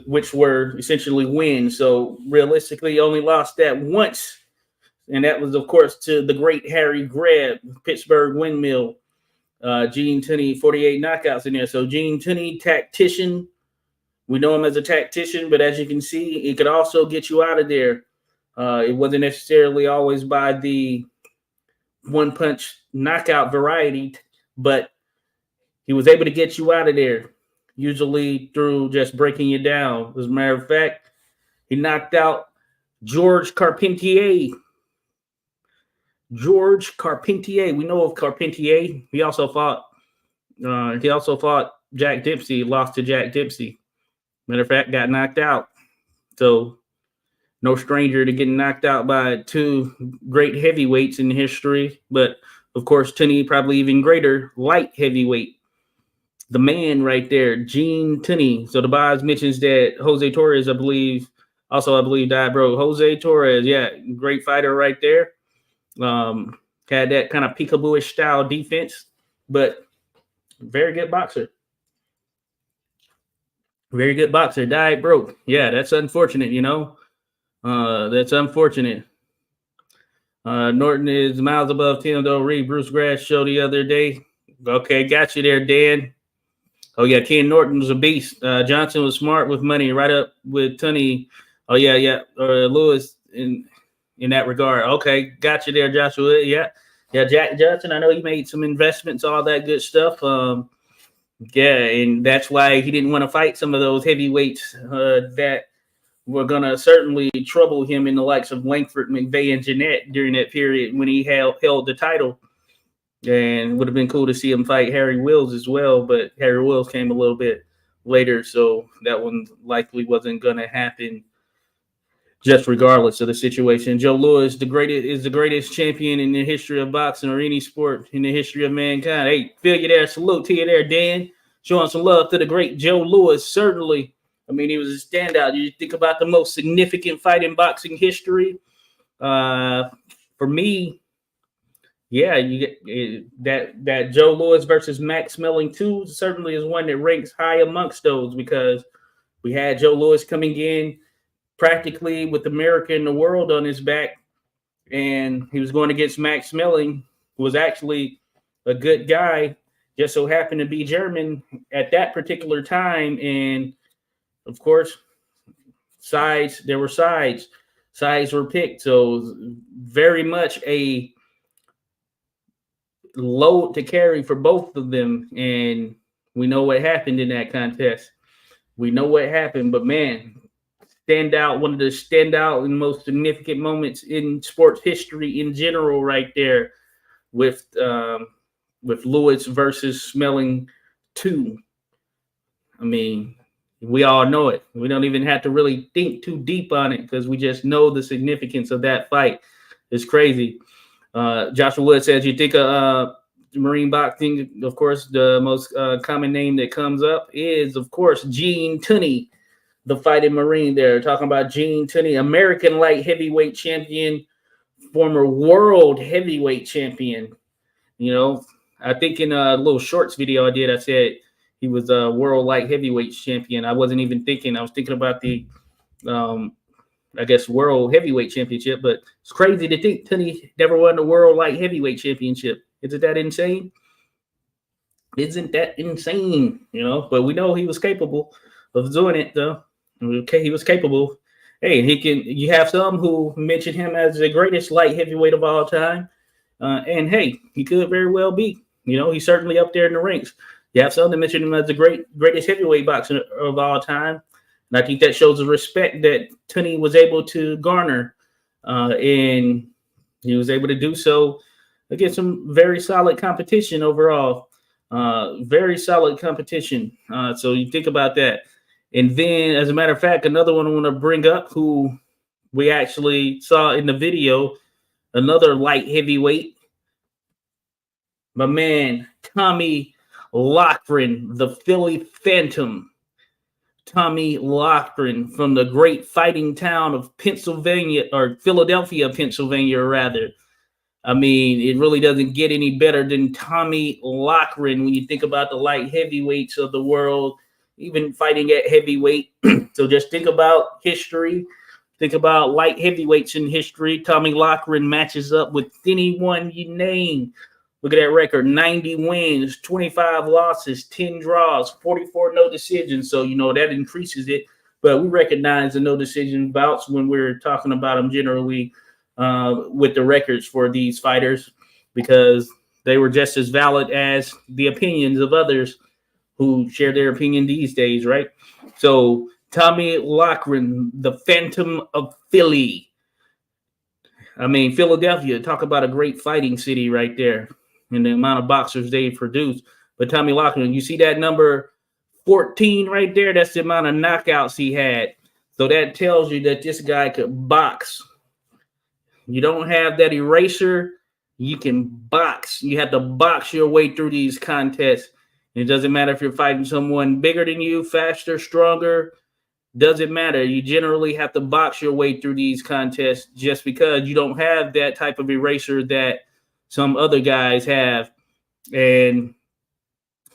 which were essentially wins. So realistically, only lost that once. And that was, of course, to the great Harry Greb, Pittsburgh Windmill. Gene Tunney, 48 knockouts in there. So Gene Tunney, tactician. We know him as a tactician, but as you can see, it could also get you out of there. It wasn't necessarily always by the one-punch knockout variety, but he was able to get you out of there, usually through just breaking you down. As a matter of fact, he knocked out George Carpentier. We know of Carpentier. He also fought Jack Dempsey, lost to Jack Dempsey. Matter of fact, got knocked out. So no stranger to getting knocked out by two great heavyweights in history. But of course, Tunney probably even greater light heavyweight. The man right there, Gene Tunney. So the Boz mentions that Jose Torres, I believe, died, bro. Jose Torres, yeah, great fighter right there. Had that kind of peekaboo-ish style defense, but very good boxer. Very good boxer. Died broke. Yeah, that's unfortunate, you know. That's unfortunate. Norton is miles above 10, though. Read Bruce Grass show the other day. Okay, got you there, Dan. Oh, yeah, Ken Norton was a beast. Johnson was smart with money, right up with Tunney. Oh, yeah. Lewis in that regard. Okay, got you there, Joshua. Yeah, Jack Johnson, I know he made some investments, all that good stuff. Yeah, and that's why he didn't want to fight some of those heavyweights that were going to certainly trouble him in the likes of Langford, McVeigh, and Jeanette during that period when he held the title. And would have been cool to see him fight Harry Wills as well, but Harry Wills came a little bit later, so that one likely wasn't going to happen just regardless of the situation. Joe Louis, is the greatest champion in the history of boxing or any sport in the history of mankind. Hey, feel you there. Salute to you there, Dan. Showing some love to the great Joe Louis, certainly. I mean, he was a standout. You think about the most significant fight in boxing history. For me, yeah, you get that Joe Louis versus Max Melling 2 certainly is one that ranks high amongst those, because we had Joe Louis coming in practically with America and the world on his back, and he was going against Max Melling, who was actually a good guy, just so happened to be German at that particular time. And of course, there were sides were picked, so very much a load to carry for both of them. And we know what happened in that contest. But man, one of the standout and most significant moments in sports history in general, right there, with Lewis versus Smelling 2. I mean, we all know it. We don't even have to really think too deep on it, because we just know the significance of that fight. It's crazy. Joshua Wood says, you think Marine boxing, of course, the most common name that comes up is, of course, Gene Tunney, the fighting Marine there. Talking about Gene Tunney, American light heavyweight champion, former world heavyweight champion. You know, I think in a little shorts video I did, I said he was a world light heavyweight champion. I wasn't even thinking. I was thinking about the, I guess, world heavyweight championship. But it's crazy to think Tunney never won the world light heavyweight championship. Isn't that insane? Isn't that insane? You know, but we know he was capable of doing it, though. Okay, he was capable. Hey, he can. You have some who mention him as the greatest light heavyweight of all time. And hey, he could very well be. You know, he's certainly up there in the ranks. You have some that mention him as the greatest heavyweight boxer of all time. And I think that shows the respect that Tunney was able to garner. And he was able to do so against some very solid competition overall. Very solid competition. So you think about that. And then, as a matter of fact, another one I want to bring up who we actually saw in the video, another light heavyweight, my man, Tommy Loughran, the Philly Phantom. Tommy Loughran from the great fighting town of Pennsylvania, or Philadelphia, Pennsylvania, rather. I mean, it really doesn't get any better than Tommy Loughran when you think about the light heavyweights of the world, even fighting at heavyweight. So just think about history. Think about light heavyweights in history. Tommy Loughran matches up with anyone you name. Look at that record, 90 wins, 25 losses, 10 draws, 44 no decisions. So, you know, that increases it. But we recognize the no decision bouts when we're talking about them generally with the records for these fighters, because they were just as valid as the opinions of others who share their opinion these days, right? So Tommy Loughran, the Phantom of Philly. I mean, Philadelphia, talk about a great fighting city right there and the amount of boxers they produce. But Tommy Loughran, you see that number 14 right there? That's the amount of knockouts he had. So that tells you that this guy could box. You don't have that eraser, you can box. You have to box your way through these contests. It doesn't matter if you're fighting someone bigger than you, faster, stronger. Doesn't matter. You generally have to box your way through these contests just because you don't have that type of eraser that some other guys have. And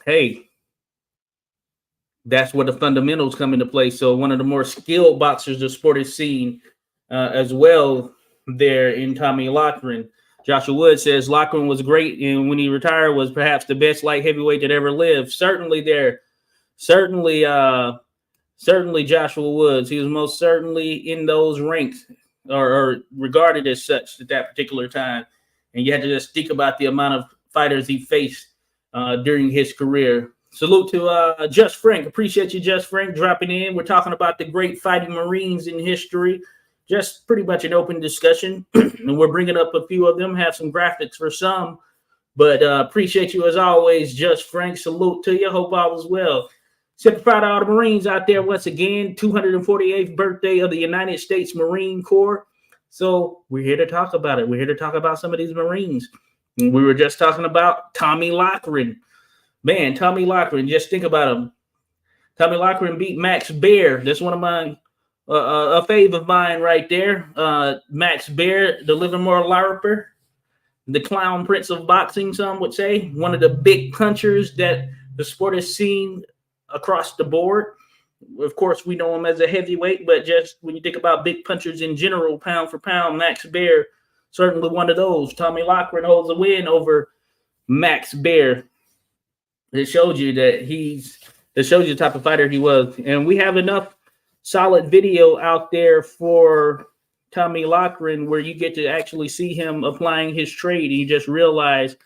hey, that's where the fundamentals come into play. So one of the more skilled boxers the sport has seen as well there in Tommy Loughran. Joshua Wood says Loughran was great, and when he retired was perhaps the best light heavyweight that ever lived. Certainly Joshua Woods. He was most certainly in those ranks or regarded as such at that particular time. And you had to just think about the amount of fighters he faced during his career. Salute to Just Frank. Appreciate you, Just Frank, dropping in. We're talking about the great fighting Marines in history. Just pretty much an open discussion. And we're bringing up a few of them, have some graphics for some. But appreciate you as always, Just Frank. Salute to you. Hope all is well. Super proud of all the Marines out there once again. 248th birthday of the United States Marine Corps. So we're here to talk about it. We're here to talk about some of these Marines. And we were just talking about Tommy Loughran. Man, Tommy Loughran, just think about him. Tommy Loughran beat Max Baer. That's one of mine, a fave of mine right there. Max Baer, the Livermore Larper, the clown prince of boxing, some would say. One of the big punchers that the sport has seen across the board. Of course, we know him as a heavyweight, but just when you think about big punchers in general, pound for pound, Max Baer, certainly one of those. Tommy Loughran holds a win over Max Baer. It shows you that it shows you the type of fighter he was. And we have enough solid video out there for Tommy Loughran where you get to actually see him applying his trade, and you just realize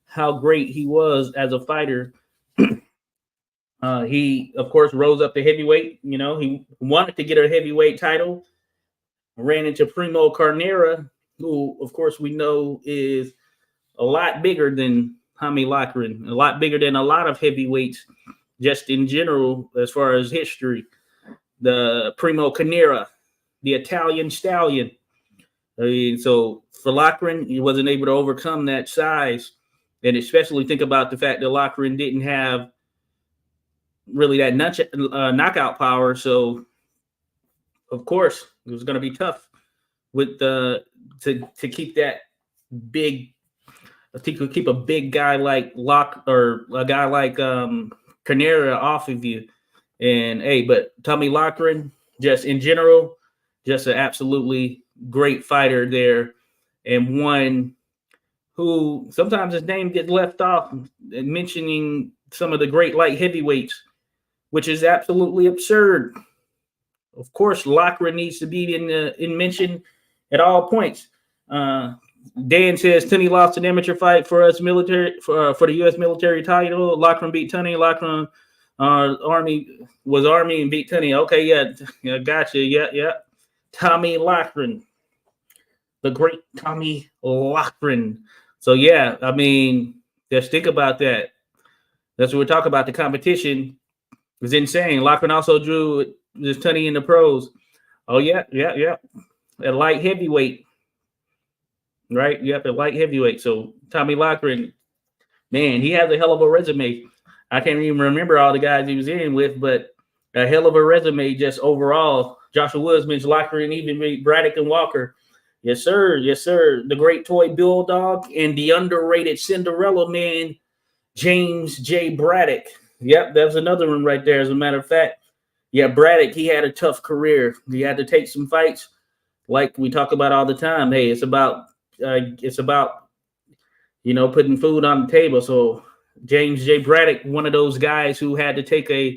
how great he was as a fighter. He, of course, rose up to heavyweight. You know, he wanted to get a heavyweight title, ran into Primo Carnera, who, of course, we know is a lot bigger than Tommy Loughran, a lot bigger than a lot of heavyweights just in general as far as history. The Primo Carnera, the Italian stallion. I mean, so for Loughran, he wasn't able to overcome that size. And especially think about the fact that Lochran didn't have really that knockout power. So, of course, it was going to be tough with the to keep that big, to keep a big guy like Locke or a guy like Canera off of you. And hey, but Tommy Lochran, just in general, just an absolutely great fighter there, and one who sometimes his name gets left off mentioning some of the great light heavyweights, which is absolutely absurd. Of course, Lochran needs to be in mention at all points. Dan says Tunney lost an amateur fight for us military for the U.S. military title. Lochran beat Tunney. Lochran Army and beat Tunney. Okay, yeah, gotcha. Yeah. Tommy Lochran, the great Tommy Lochran. So yeah, I mean, just think about that. That's what we're talking about. The competition was insane. Lochran also drew this Tunney in the pros. Oh yeah. At light heavyweight. Right? Yep, at light heavyweight. So Tommy Lochran, man, he has a hell of a resume. I can't even remember all the guys he was in with, but a hell of a resume just overall. Joshua Woods mentioned Lochran, even beat Braddock and Walker. Yes, sir. The great toy bulldog and the underrated Cinderella man, James J. Braddock. Yep, that's another one right there. As a matter of fact, yeah, Braddock, he had a tough career. He had to take some fights, like we talk about all the time. Hey, it's about putting food on the table. So James J. Braddock, one of those guys who had to take a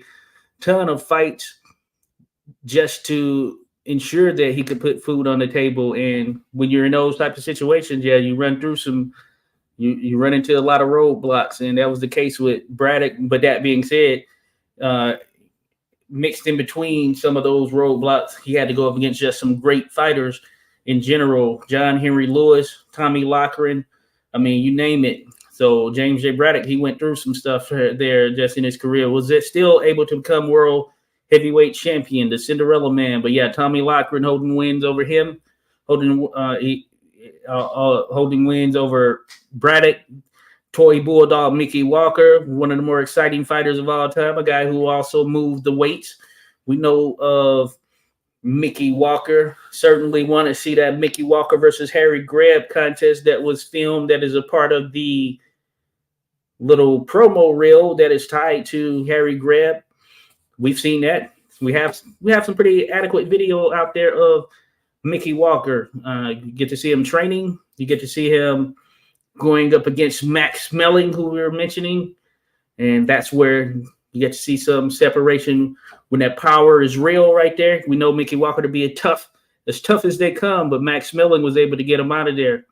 ton of fights just to ensure that he could put food on the table. And when you're in those types of situations, yeah, you run through you run into a lot of roadblocks, and that was the case with Braddock. But that being said, mixed in between some of those roadblocks, he had to go up against just some great fighters in general. John Henry Lewis, Tommy Lochran, I mean, you name it. So James J. Braddock, he went through some stuff there just in his career. Was it still able to become world heavyweight champion, the Cinderella man? But yeah, Tommy Lochran holding wins over him, holding wins over Braddock. Toy Bulldog Mickey Walker, one of the more exciting fighters of all time, a guy who also moved the weights. We know of Mickey Walker. Certainly want to see that Mickey Walker versus Harry Greb contest that was filmed, that is a part of the little promo reel that is tied to Harry Greb. We've seen that. We have some pretty adequate video out there of Mickey Walker. You get to see him training. You get to see him going up against Max Smelling, who we were mentioning. And that's where you get to see some separation when that power is real right there. We know Mickey Walker to be as tough as they come, but Max Smelling was able to get him out of there.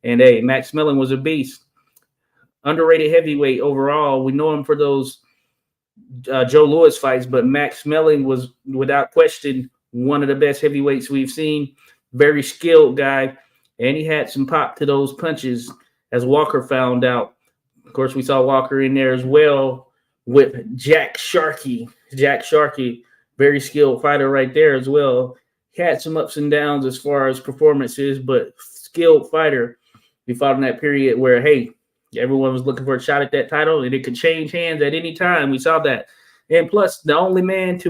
And hey, Max Smelling was a beast. Underrated heavyweight overall. We know him for those Joe Louis fights, but Max Smelling was, without question, one of the best heavyweights we've seen. Very skilled guy. And he had some pop to those punches, as Walker found out. Of course, we saw Walker in there as well with Jack Sharkey. Jack Sharkey, very skilled fighter right there as well. He had some ups and downs as far as performances, but skilled fighter. We fought in that period where, hey, everyone was looking for a shot at that title, and it could change hands at any time. We saw that. And plus, Max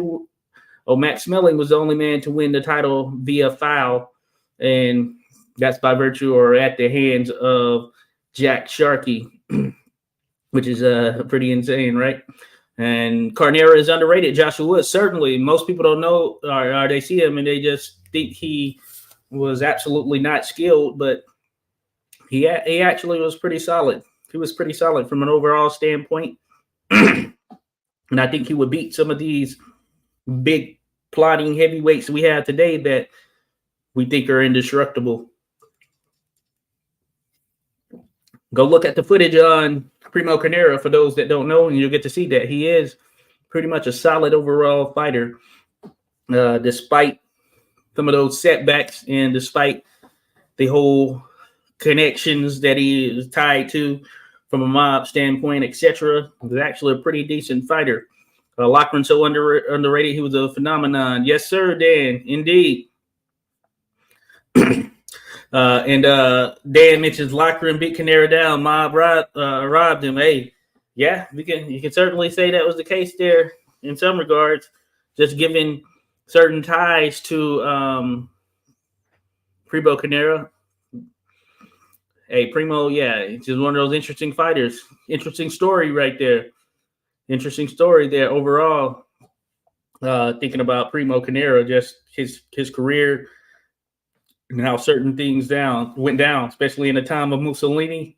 Smelling was the only man to win the title via foul. And that's by virtue or at the hands of Jack Sharkey, which is pretty insane, right? And Carnera is underrated. Joshua Woods, certainly. Most people don't know, or they see him and they just think he was absolutely not skilled, but he actually was pretty solid. He was pretty solid from an overall standpoint. And I think he would beat some of these big plotting heavyweights we have today that we think are indestructible. Go look at the footage on Primo Carnera for those that don't know, and you'll get to see that he is pretty much a solid overall fighter, despite some of those setbacks and despite the whole connections that he is tied to from a mob standpoint, etc. He's actually a pretty decent fighter. Lochran so underrated, he was a phenomenon. Yes, sir, Dan, indeed. And Dan mentions locker room beat Canara down. Mob robbed him. Hey, yeah, you can certainly say that was the case there in some regards, just given certain ties to Primo Canara. Hey, Primo, yeah, he's just one of those interesting fighters. Interesting story right there. Interesting story there overall. Thinking about Primo Canara, just his career and how certain things went down, especially in the time of Mussolini.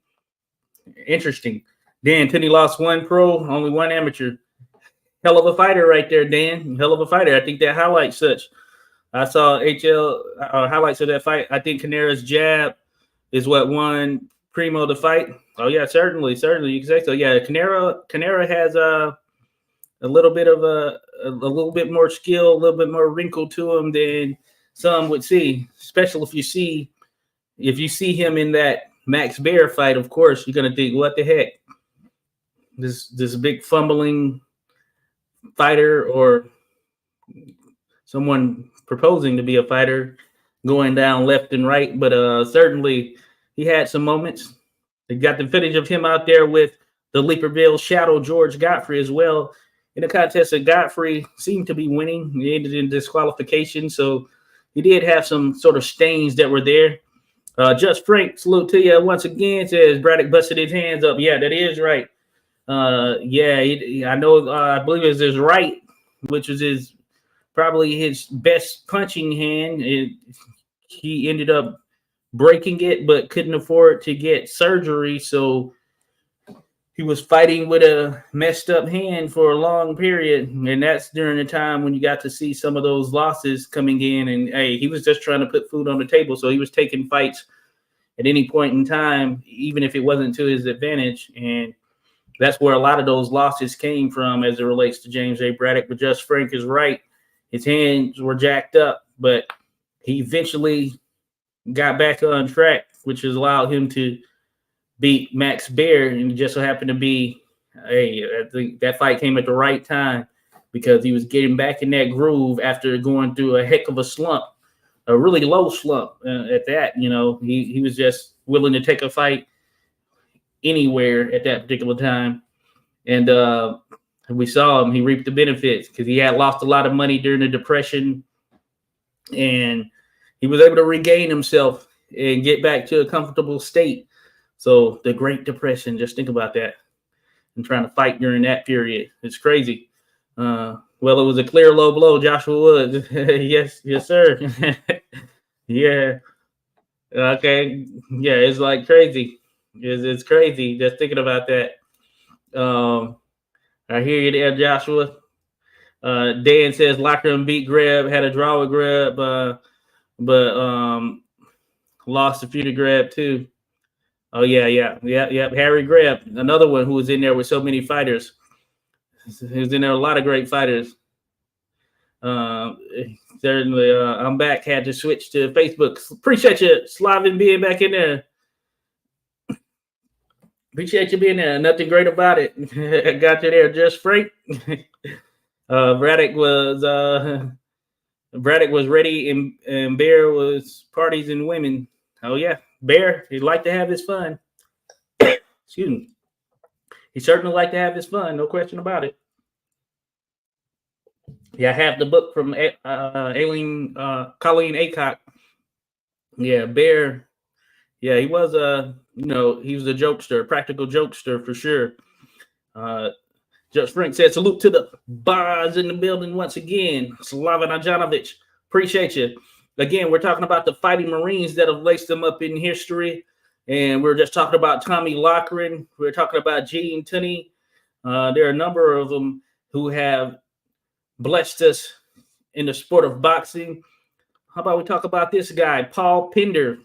Interesting. Dan Tunney lost one pro, only one amateur. Hell of a fighter right there, Dan. Hell of a fighter. I think that highlights such. I saw HL highlights of that fight. I think Canara's jab is what won Primo the fight. Oh yeah, certainly. You can say so. Yeah, Canara has a little bit of a little bit more skill, a little bit more wrinkle to him than some would see. Especially if you see him in that Max Baer fight. Of course, you're gonna think, what the heck? This big fumbling fighter or someone proposing to be a fighter going down left and right, but certainly he had some moments. They got the footage of him out there with the Leaperville Shadow George Godfrey as well. In the contest that Godfrey seemed to be winning. He ended in disqualification, so he did have some sort of stains that were there. Just Frank, salute to you once again, says Braddock busted his hands up. Yeah, that is right. I know, I believe it was his right, which was probably his best punching hand. He ended up breaking it, but couldn't afford to get surgery, so he was fighting with a messed up hand for a long period, and that's during the time when you got to see some of those losses coming in. And hey, he was just trying to put food on the table, so he was taking fights at any point in time, even if it wasn't to his advantage. And that's where a lot of those losses came from as it relates to James A. Braddock. But Just Frank is right. His hands were jacked up, but he eventually got back on track, which has allowed him to beat Max Baer. And it just so happened to be, I think that fight came at the right time because he was getting back in that groove after going through a heck of a slump, a really low slump at that. You know, he was just willing to take a fight anywhere at that particular time. And we saw him, he reaped the benefits because he had lost a lot of money during the Depression, and he was able to regain himself and get back to a comfortable state. So the Great Depression, just think about that, and trying to fight during that period. It's crazy. Well, it was a clear low blow, Joshua Woods. yes, sir. Yeah. Okay. Yeah, it's like crazy. It's crazy just thinking about that. I hear you there, Joshua. Dan says locker room beat Greb, had a draw with Greb, but lost a few to Greb too. Oh yeah. Harry Greb, another one who was in there with so many fighters. He was in there a lot of great fighters. Certainly, I'm back. Had to switch to Facebook. Appreciate you, Slavin, being back in there. Appreciate you being there. Nothing great about it. Got you there, Just Frank. Braddock was ready, and Bear was parties and women. Oh yeah, Bear, he'd like to have his fun. Excuse me. He certainly like to have his fun, no question about it. Yeah, I have the book from Colleen Aycock. Yeah, Bear. Yeah, he was he was a jokester, practical jokester for sure. Just Frank said, salute to the bars in the building once again. Slavan Ajanovic, appreciate you. Again, we're talking about the fighting Marines that have laced them up in history. And we're just talking about Tommy Loughran. We're talking about Gene Tunney. There are a number of them who have blessed us in the sport of boxing. How about we talk about this guy, Paul Pender.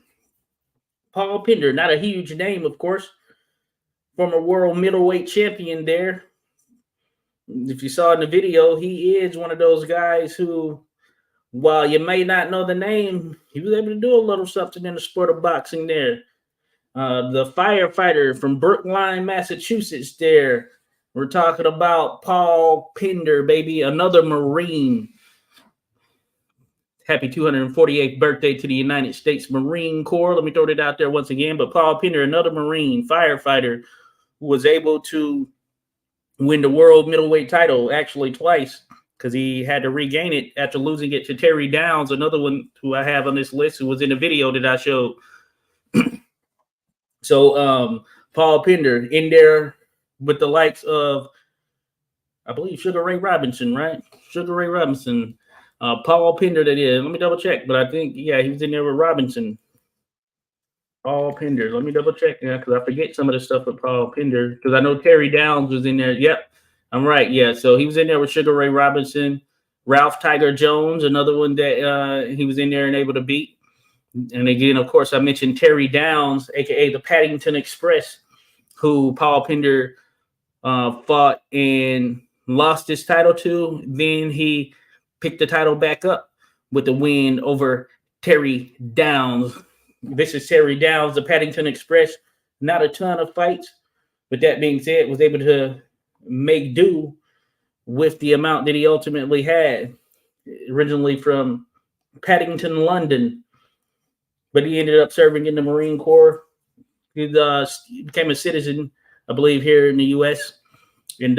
Paul Pender, not a huge name, of course. Former world middleweight champion there. If you saw in the video, he is one of those guys who, while you may not know the name, he was able to do a little something in the sport of boxing there. The firefighter from Brookline, Massachusetts there. We're talking about Paul Pender, baby, another Marine. happy 248th birthday to the United States Marine Corps. Let me throw that out there once again. But Paul Pender, another Marine firefighter, who was able to win the world middleweight title actually twice, because he had to regain it after losing it to Terry Downs, another one who I have on this list who was in the video that I showed. So Paul Pender in there with the likes of, I believe, Sugar Ray Robinson, right? Sugar Ray Robinson. Paul Pender, that is. Let me double check, but I think, yeah, he was in there with Robinson. Paul Pender. Let me double check now, because I forget some of the stuff with Paul Pender, because I know Terry Downs was in there. Yep, I'm right. Yeah, so he was in there with Sugar Ray Robinson. Ralph Tiger Jones, another one that he was in there and able to beat. And again, of course, I mentioned Terry Downs, a.k.a. the Paddington Express, who Paul Pender fought and lost his title to. Then he picked the title back up with the win over Terry Downs. This is Terry Downs, the Paddington Express. Not a ton of fights, but that being said, was able to make do with the amount that he ultimately had, originally from Paddington, London. But he ended up serving in the Marine Corps. He became a citizen, I believe, here in the U.S. And,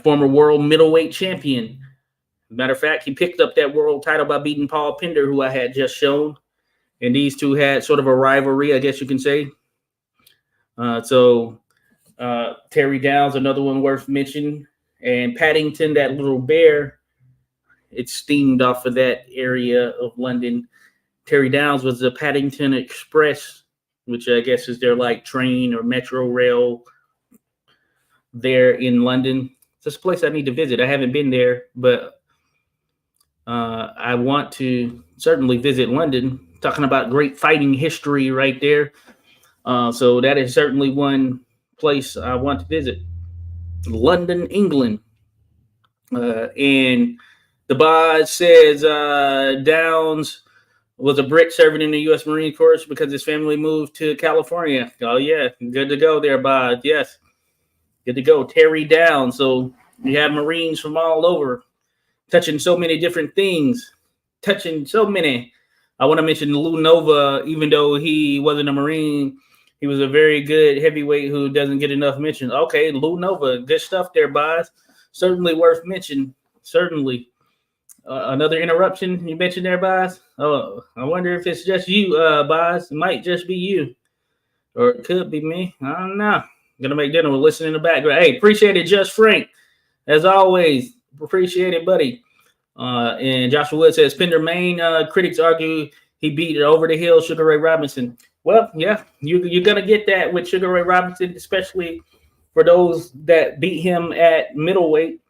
former world middleweight champion. Matter of fact, he picked up that world title by beating Paul Pender, who I had just shown. And these two had sort of a rivalry, I guess you can say. Terry Downs, another one worth mentioning. And Paddington, that little bear, it's steamed off of that area of London. Terry Downs was the Paddington Express, which I guess is their like train or metro rail there in London. It's a place I need to visit. I haven't been there, but I want to certainly visit London. Talking about great fighting history right there. So that is certainly one place I want to visit. London, England. And the boss says Downs was a Brit serving in the U.S. Marine Corps because his family moved to California. Oh, yeah. Good to go there, Bod. Yes. Good to go. Terry Downs. So you have Marines from all over touching so many different things. Touching so many. I want to mention Lou Nova, even though he wasn't a Marine, he was a very good heavyweight who doesn't get enough mention. Okay, Lou Nova. Good stuff there, Bod. Certainly worth mention. Certainly. Another interruption you mentioned there, Boz. Oh, I wonder if it's just you, Boz. It might just be you, or it could be me. I don't know. I'm gonna make dinner with listening in the background. Hey, appreciate it, Just Frank. As always, appreciate it, buddy. And Joshua Wood says Pender main critics argue he beat it over the hill Sugar Ray Robinson. Well, yeah, you're gonna get that with Sugar Ray Robinson, especially for those that beat him at middleweight.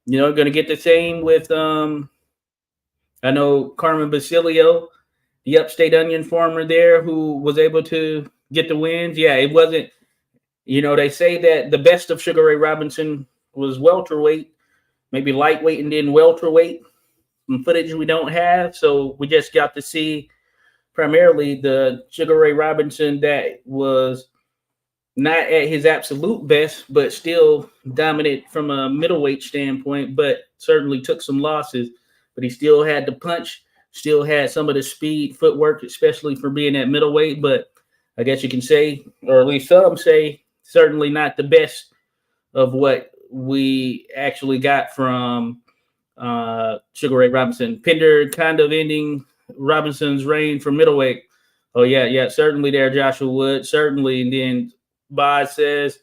You know, going to get the same with, I know Carmen Basilio, the Upstate Onion farmer there, who was able to get the wins. Yeah, it wasn't, they say that the best of Sugar Ray Robinson was welterweight, maybe lightweight and then welterweight. Some footage we don't have, so we just got to see primarily the Sugar Ray Robinson that was not at his absolute best, but still dominant from a middleweight standpoint, but certainly took some losses. But he still had the punch, still had some of the speed, footwork, especially for being at middleweight. But I guess you can say, or at least some say, certainly not the best of what we actually got from Sugar Ray Robinson. Pender kind of ending Robinson's reign for middleweight. Oh, yeah, certainly there, Joshua Wood, certainly. And then Bod says,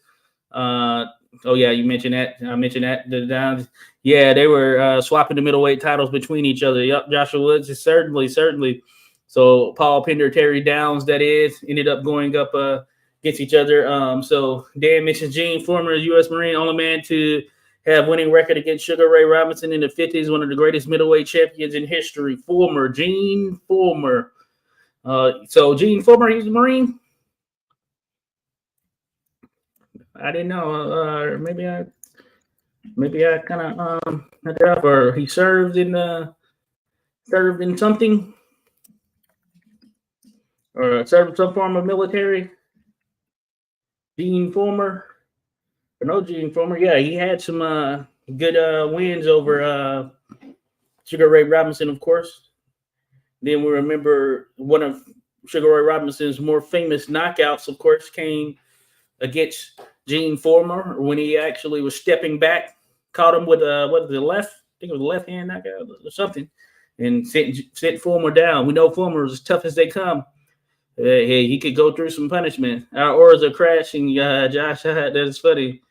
you mentioned that. I mentioned that. The Downs, yeah, they were swapping the middleweight titles between each other. Yep, Joshua Woods is certainly. So Paul Pender, Terry Downs, that is, ended up going up against each other. So Dan mentions Gene, former U.S. Marine, only man to have winning record against Sugar Ray Robinson in the 50s, one of the greatest middleweight champions in history. Former Gene Fulmer. So Gene Fulmer, he's a Marine. I didn't know. Maybe I kind of or he served in something, or served some form of military. Gene Fulmer, or no Gene Fulmer? Yeah, he had some good wins over Sugar Ray Robinson, of course. Then we remember one of Sugar Ray Robinson's more famous knockouts, of course, came against Gene Former when he actually was stepping back, caught him with the left, I think it was a left hand knockout or something, and sent Former down. We know Former was as tough as they come. He could go through some punishment. Our oars are crashing, Josh. That is funny.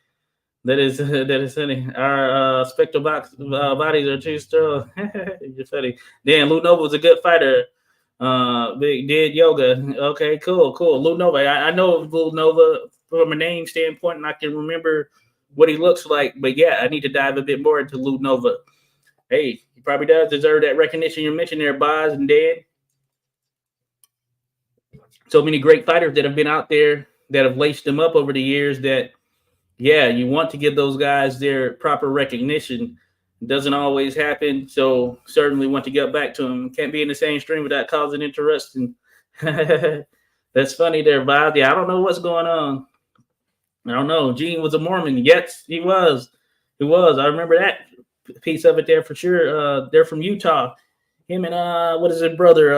That is funny. Our spectral bodies are too strong. You're funny. Damn, Lou Nova was a good fighter. Did yoga. Okay, cool. Lou Nova. I know Lou Nova from a name standpoint, and I can remember what he looks like. But yeah, I need to dive a bit more into Lou Nova. Hey, he probably does deserve that recognition you mentioned there, Boz and Dan. So many great fighters that have been out there that have laced them up over the years that, yeah, you want to give those guys their proper recognition. It doesn't always happen, so certainly want to get back to them. Can't be in the same stream without causing interruption. That's funny there, Bob. Yeah, I don't know what's going on. I don't know. Gene was a Mormon. Yes, he was. He was. I remember that piece of it there for sure. They're from Utah. Him and what is his brother?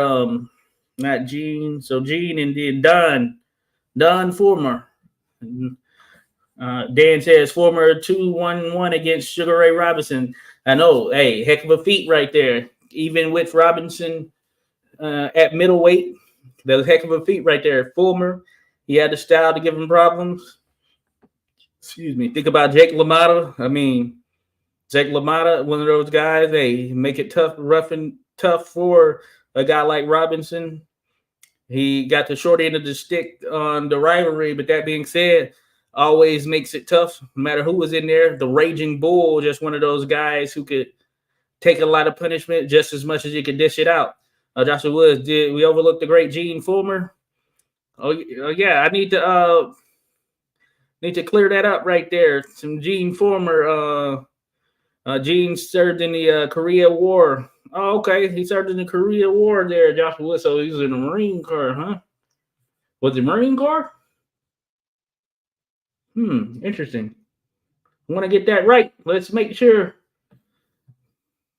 Not Gene. So Gene and then Don Former. Dan says Former 2-1-1 against Sugar Ray Robinson. I know. Hey, heck of a feat right there. Even with Robinson at middleweight, that was heck of a feat right there. Former, he had the style to give him problems. Excuse me. Think about Jake LaMotta. I mean, Jake LaMotta, one of those guys, they make it tough, rough and tough for a guy like Robinson. He got the short end of the stick on the rivalry, but that being said, always makes it tough, no matter who was in there. The Raging Bull, just one of those guys who could take a lot of punishment just as much as he could dish it out. Joshua Woods, did we overlook the great Gene Former? Oh yeah, I need to clear that up right there. Some Gene Former. Gene served in the Korea War. Oh, okay. He served in the Korea War there, Joshua Woods. So he was in the Marine Corps, huh? Was it Marine Corps? Interesting. I want to get that right. Let's make sure.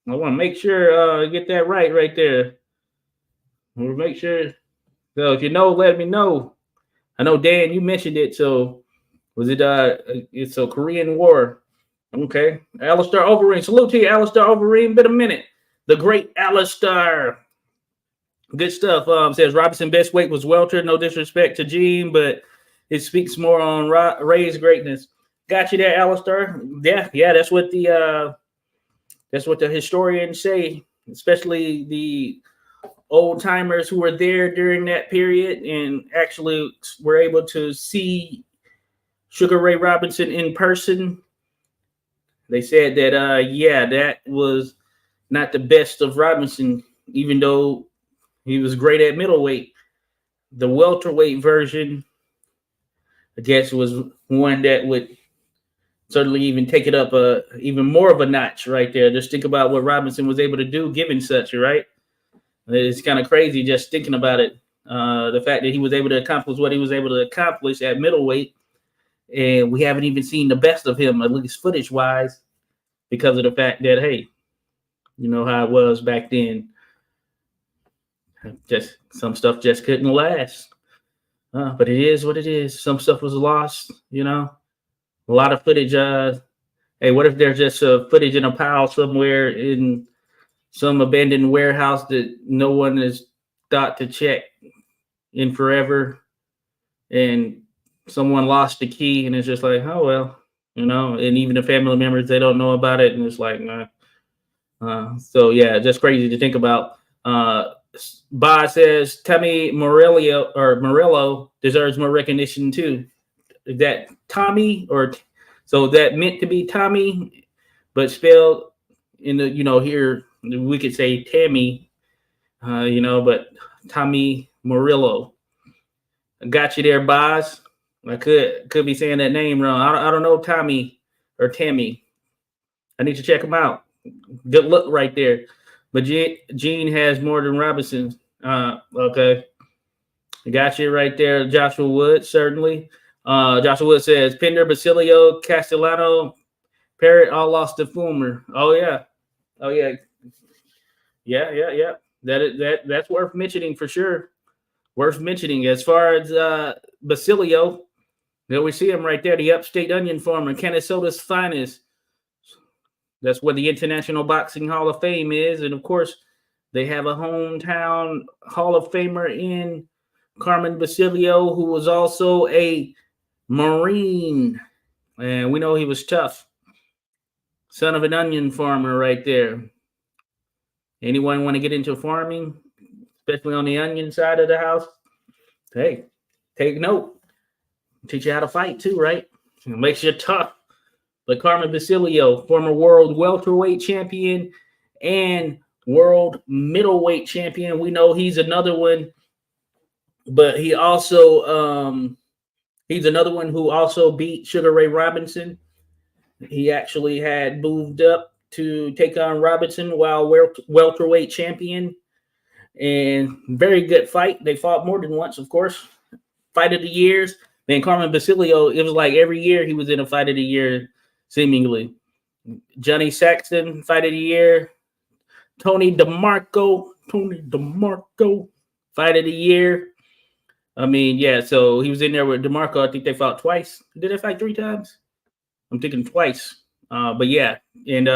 I want to make sure get that right there. We'll make sure. So if you know, let me know. I know Dan, you mentioned it. So was it it's a Korean War? Okay. Alistair Overeem. Salute to you, Alistair Overeem. Been a minute. The great Alistair. Good stuff. Says Robinson best weight was welter. No disrespect to Gene, but it speaks more on Ray's greatness. Got you there, Alistair. Yeah. That's what the historians say, especially the old timers who were there during that period and actually were able to see Sugar Ray Robinson in person. They said that that was not the best of Robinson, even though he was great at middleweight. The welterweight version, I guess, was one that would certainly even take it up even more of a notch right there. Just think about what Robinson was able to do given such, right? It's kind of crazy just thinking about it. The fact that he was able to accomplish what he was able to accomplish at middleweight, and we haven't even seen the best of him, at least footage-wise, because of the fact that, hey, you know how it was back then. Just some stuff just couldn't last. But it is what it is. Some stuff was lost, you know. A lot of footage. Hey, what if there's just footage in a pile somewhere in some abandoned warehouse that no one has thought to check in forever, and someone lost the key, and it's just like, oh well, you know. And even the family members, they don't know about it, and it's like, nah. So yeah, just crazy to think about. Bob says Tommy Morello deserves more recognition too. That Tommy, or so that meant to be Tommy, but spelled in the, here we could say Tammy, but Tommy Morello. I got you there, Boz. I could be saying that name wrong. I don't know Tommy or Tammy. I need to check him out. Good look right there. But Gene has more than Robinson. Okay. I got you right there, Joshua Wood, certainly. Joshua Wood says, Pender, Basilio, Castellano, Parrott all lost to Fulmer. Oh, yeah. Yeah. That's worth mentioning for sure. Worth mentioning. As far as Basilio, there we see him right there, the upstate onion farmer, Minnesota's finest. That's where the International Boxing Hall of Fame is. And of course, they have a hometown Hall of Famer in Carmen Basilio, who was also a Marine. And we know he was tough. Son of an onion farmer right there. Anyone want to get into farming, especially on the onion side of the house? Hey, take note. Teach you how to fight too, right? It makes you tough. But Carmen Basilio, former world welterweight champion and world middleweight champion. We know he's another one, but he's another one who also beat Sugar Ray Robinson. He actually had moved up to take on Robinson while welterweight champion. And very good fight. They fought more than once, of course. Fight of the years. Then Carmen Basilio, it was like every year he was in a fight of the year, seemingly. Johnny Saxton, fight of the year. Tony DeMarco, fight of the year. I mean, yeah, so he was in there with DeMarco. I think they fought twice. Did they fight 3 times? I'm thinking twice. But yeah, and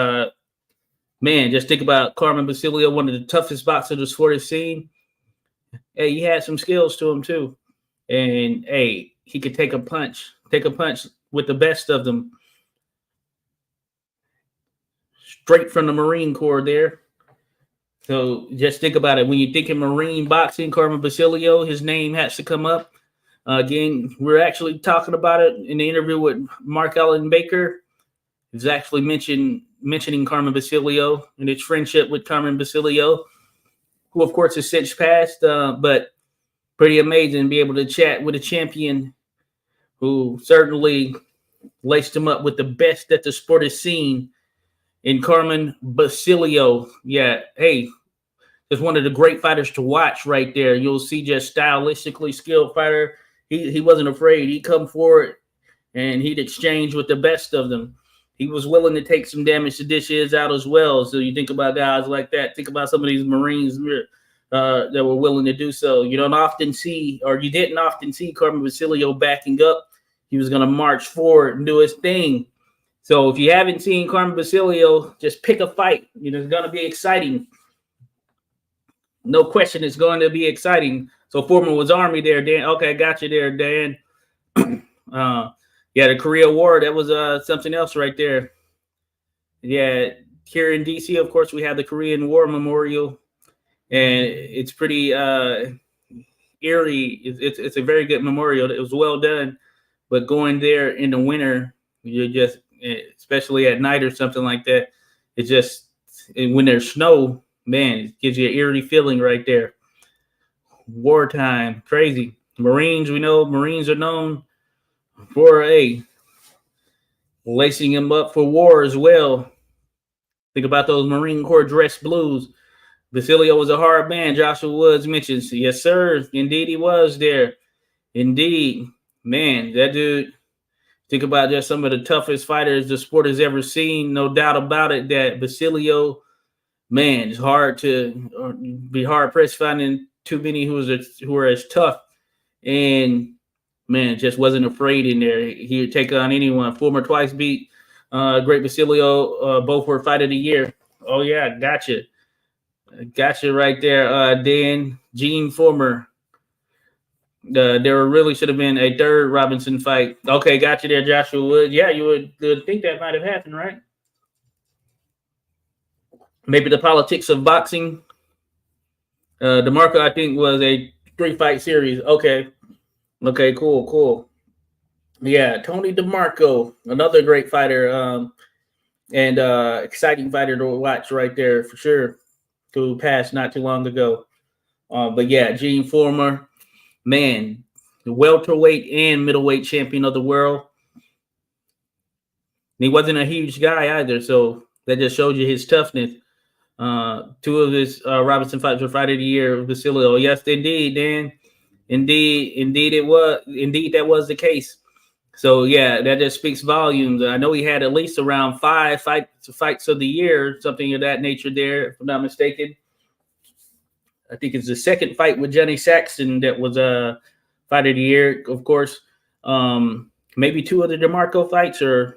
man, just think about Carmen Basilio, one of the toughest boxers the sport has seen. Hey, he had some skills to him too. And hey, he could take a punch with the best of them. Straight from the Marine Corps there. So just think about it. When you think of Marine boxing, Carmen Basilio, his name has to come up. Again, we're actually talking about it in the interview with Mark Allen Baker. He's actually mentioning Carmen Basilio and his friendship with Carmen Basilio, who of course has since passed, but pretty amazing to be able to chat with a champion who certainly laced him up with the best that the sport has seen in Carmen Basilio. Yeah, hey, just one of the great fighters to watch right there. You'll see just stylistically skilled fighter. He wasn't afraid. He'd come forward and he'd exchange with the best of them. He was willing to take some damage to dishes out as well. So you think about guys like that. Think about some of these Marines that were willing to do so. You didn't often see Carmen Basilio backing up. He was going to march forward and do his thing. So if you haven't seen Carmen Basilio, just pick a fight. It's going to be exciting. No question, it's going to be exciting. So Foreman was Army there, Dan. Okay, got you there, Dan. Yeah, the Korea War, that was something else right there. Yeah, here in D.C., of course, we have the Korean War Memorial, and it's pretty eerie. It's a very good memorial. It was well done, but going there in the winter, you're just, especially at night or something like that, it's just, when there's snow, man, it gives you an eerie feeling right there. Wartime, crazy. Marines, we know Marines are known for lacing him up for war as well. Think about those Marine Corps dress blues. Basilio was a hard man. Joshua Woods mentions, yes, sir. Indeed, he was there. Indeed, man, that dude. Think about just some of the toughest fighters the sport has ever seen. No doubt about it that Basilio, man, it's hard to be hard pressed finding too many who are as tough. And man, just wasn't afraid in there. He would take on anyone. Former twice beat Great Basilio. Both were fight of the year. Oh yeah, gotcha right there. Dan, Gene Former. There really should have been a third Robinson fight. Okay, gotcha there, Joshua Wood. Yeah, you would think that might have happened, right? Maybe the politics of boxing. DeMarco, I think, was a 3-fight series. Okay, cool. Yeah, Tony DeMarco, another great fighter, and exciting fighter to watch right there for sure, who passed not too long ago. But yeah, Gene Former, man, the welterweight and middleweight champion of the world. He wasn't a huge guy either, so that just showed you his toughness. 2 of his Robinson fights were fight of the year. Basilio, yes, indeed, Dan. Indeed, it was. Indeed, that was the case. So yeah, that just speaks volumes. I know he had at least around 5 fights of the year, something of that nature there, if I'm not mistaken. I think it's the second fight with Johnny Saxton that was a fight of the year. Of course, maybe two of the DeMarco fights, or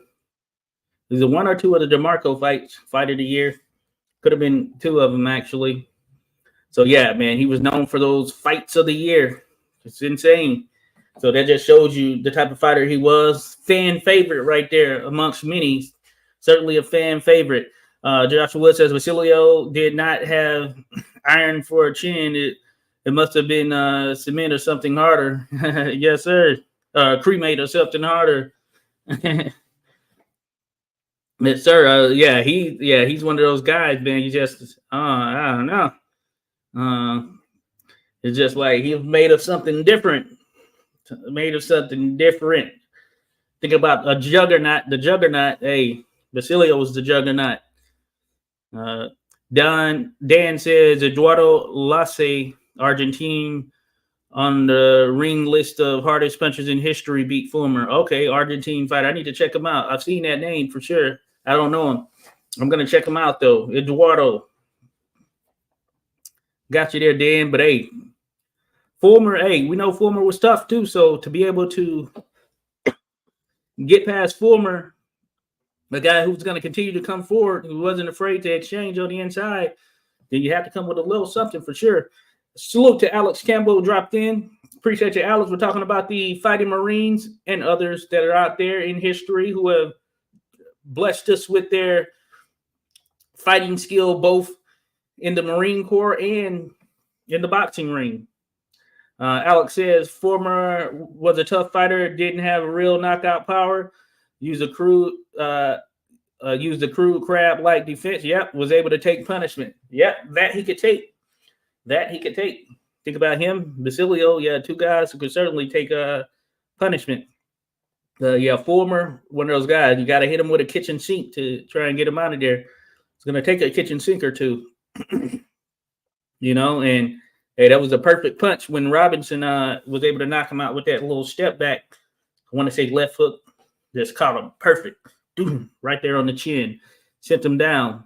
is it one or two of the DeMarco fights, fight of the year? Could have been two of them, actually. So, yeah, man, he was known for those fights of the year. It's insane. So that just shows you the type of fighter he was. Fan favorite right there amongst many. Certainly a fan favorite. Joshua Wood says Basilio did not have iron for a chin. It must have been cement or something harder. Yes, sir. Cremate or something harder. Yes, sir. He's one of those guys, man. You just, I don't know. It's just like he's made of something different. Made of something different. Think about a juggernaut. The juggernaut. Hey, Basilio was the juggernaut. Dan says Eduardo Lasse, Argentine, on the ring list of hardest punchers in history, beat Fulmer. Okay, Argentine fighter. I need to check him out. I've seen that name for sure. I don't know him. I'm going to check him out, though. Eduardo. Got you there, Dan. But, hey, Fulmer, we know Fulmer was tough, too. So, to be able to get past Fulmer, the guy who's going to continue to come forward, who wasn't afraid to exchange on the inside, then you have to come with a little something for sure. Salute to Alex Campbell, dropped in. Appreciate you, Alex. We're talking about the Fighting Marines and others that are out there in history who have blessed us with their fighting skill, both in the Marine Corps and in the boxing ring. Alex says Fulmer was a tough fighter, didn't have a real knockout power, used a crude crab-like defense. Yep, was able to take punishment. Yep, that he could take. Think about him, Basilio. Yeah, two guys who could certainly take punishment. Fulmer, one of those guys. You got to hit him with a kitchen sink to try and get him out of there. It's going to take a kitchen sink or two. And hey, that was a perfect punch when Robinson was able to knock him out with that little step back. I want to say left hook. Just caught him perfect. Right there on the chin. Sent him down.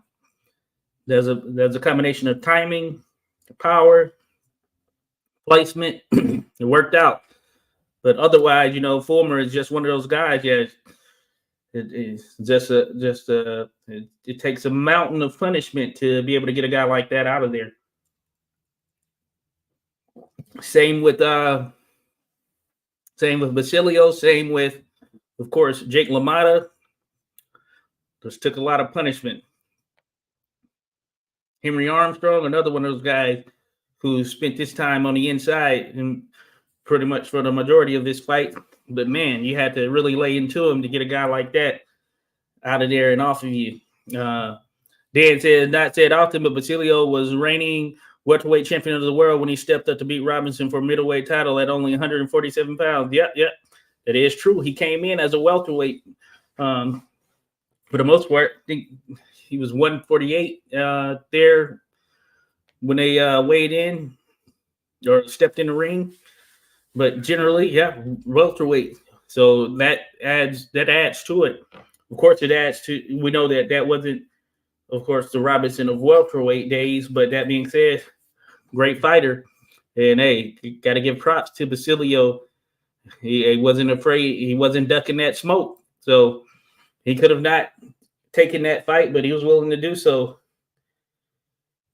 There's a combination of timing, power, placement. It worked out. But otherwise, Fulmer is just one of those guys. Yeah, it takes a mountain of punishment to be able to get a guy like that out of there. Same with Basilio. Same with, of course, Jake LaMotta. Just took a lot of punishment. Henry Armstrong, another one of those guys who spent this time on the inside and pretty much for the majority of this fight. But, man, you had to really lay into him to get a guy like that out of there and off of you. Dan says, not said often, but Basilio was reigning welterweight champion of the world when he stepped up to beat Robinson for a middleweight title at only 147 pounds. Yep, that is true. He came in as a welterweight. For the most part, I think he was 148 there when they weighed in or stepped in the ring. But generally, welterweight. So that adds to it. Of course, it adds to. We know that wasn't, of course, the Robinson of welterweight days. But that being said, great fighter. And hey, you got to give props to Basilio. He wasn't afraid. He wasn't ducking that smoke. So he could have not taken that fight, but he was willing to do so.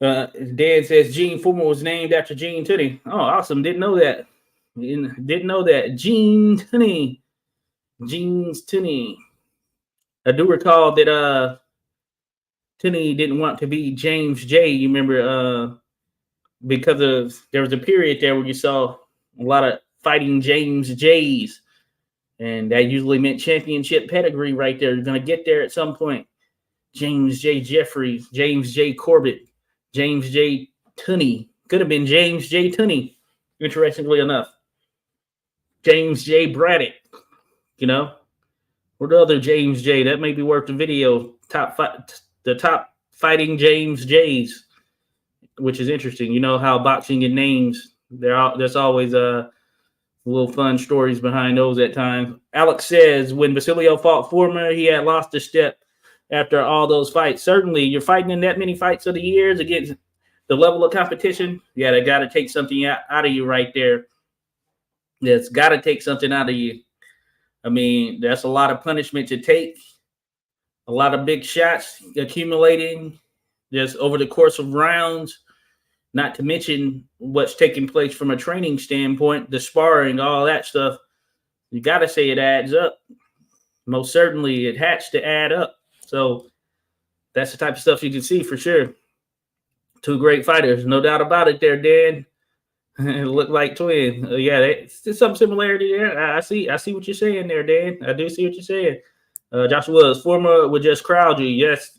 Dan says Gene Fulmer was named after Gene Tunney. Oh, awesome. Didn't know that. Gene Tunney. Gene's Tunney. I do recall that Tunney didn't want to be James J. You remember because there was a period there where you saw a lot of fighting James J's. And that usually meant championship pedigree right there. You're going to get there at some point. James J. Jeffries, James J. Corbett, James J. Tunney. Could have been James J. Tunney, interestingly enough. James J. Braddock, Or the other James J. That may be worth the video. The top fighting James J's, which is interesting. You know how boxing and names, there's always little fun stories behind those at times. Alex says when Basilio fought Fulmer, he had lost a step after all those fights. Certainly, you're fighting in that many fights of the years against the level of competition, yeah, they got to take something out of you right there. That's got to take something out of you. I mean, that's a lot of punishment to take, a lot of big shots accumulating just over the course of rounds, not to mention what's taking place from a training standpoint, the sparring, all that stuff. You got to say it adds up. Most certainly, it has to add up. So that's the type of stuff you can see for sure. Two great fighters, no doubt about it there, Dan. Look like twins. Yeah, there's some similarity there. I see what you're saying there, Dan. I do see what you're saying. Joshua former would just crowd you.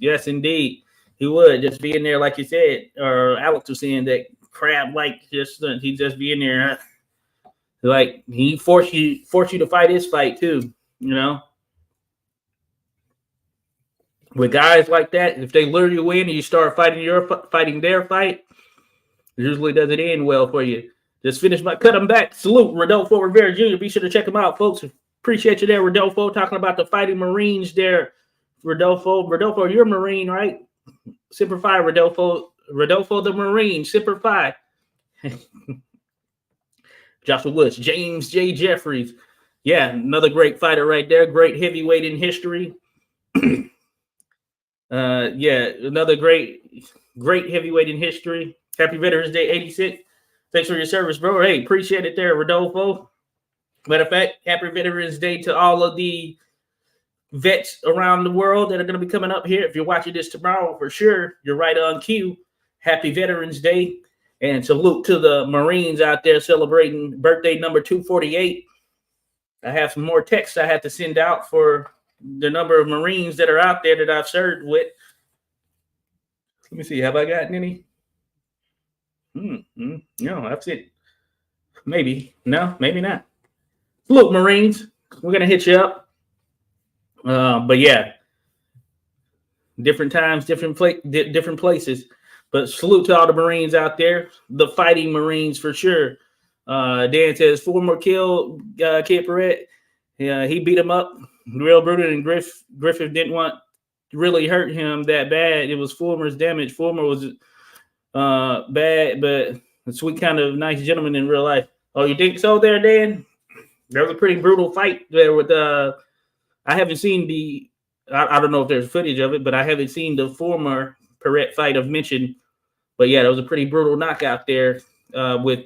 Yes, indeed. He would just be in there, like you said, or Alex was saying that crab like he just be in there. Like he force you to fight his fight too, you know. With guys like that, if they lure you in and you start fighting their fight, it usually doesn't end well for you. Just finish my cut him back. Salute Rodolfo Rivera Jr. Be sure to check him out, folks. Appreciate you there, Rodolfo, talking about the Fighting Marines there. Rodolfo, you're a Marine, right? Semper Fi, Rodolfo the Marine, Semper Fi. Joshua Woods, James J. Jeffries. Yeah, another great fighter right there. Great heavyweight in history. Another great heavyweight in history. Happy Veterans Day 86. Thanks for your service, bro. Hey, appreciate it there, Rodolfo. Matter of fact, happy Veterans Day to all of the vets around the world that are going to be coming up here. If you're watching this tomorrow, for sure, you're right on cue. Happy Veterans Day. And salute to the Marines out there celebrating birthday number 248. I have some more texts I have to send out for the number of Marines that are out there that I've served with. Let me see. Have I gotten any? No, that's it. Maybe. No, maybe not. Look, Marines, we're going to hit you up. But yeah, different times, different places. But salute to all the Marines out there, the Fighting Marines for sure. Dan says former kill Kid Perret. Yeah, he beat him up real brutal, and Griffith didn't want to really hurt him that bad. It was Fulmer's damage. Fulmer was bad, but a sweet kind of nice gentleman in real life. Oh, you think so there, Dan? There was a pretty brutal fight there with I haven't seen I don't know if there's footage of it, but I haven't seen the former Perret fight I've mentioned. But yeah, there was a pretty brutal knockout there with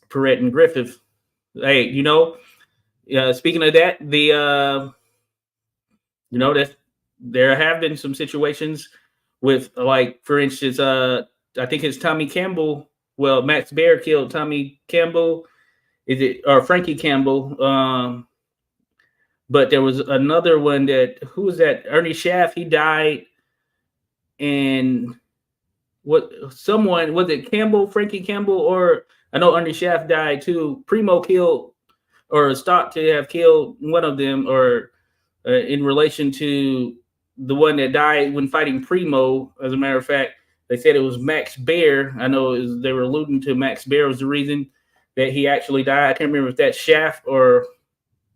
Perret and Griffith. Hey, speaking of that, that there have been some situations with, like, for instance, I think it's Tommy Campbell. Well, Max Baer killed Tommy Campbell. Or Frankie Campbell? But there was another one who was that? Ernie Schaff. He died, and was it Campbell, Frankie Campbell, or I know Ernie Schaff died too. Primo killed, or thought to have killed one of them, or in relation to the one that died when fighting Primo. As a matter of fact, they said it was Max Baer. I know they were alluding to Max Baer was the reason that he actually died. I can't remember if that's Schaff or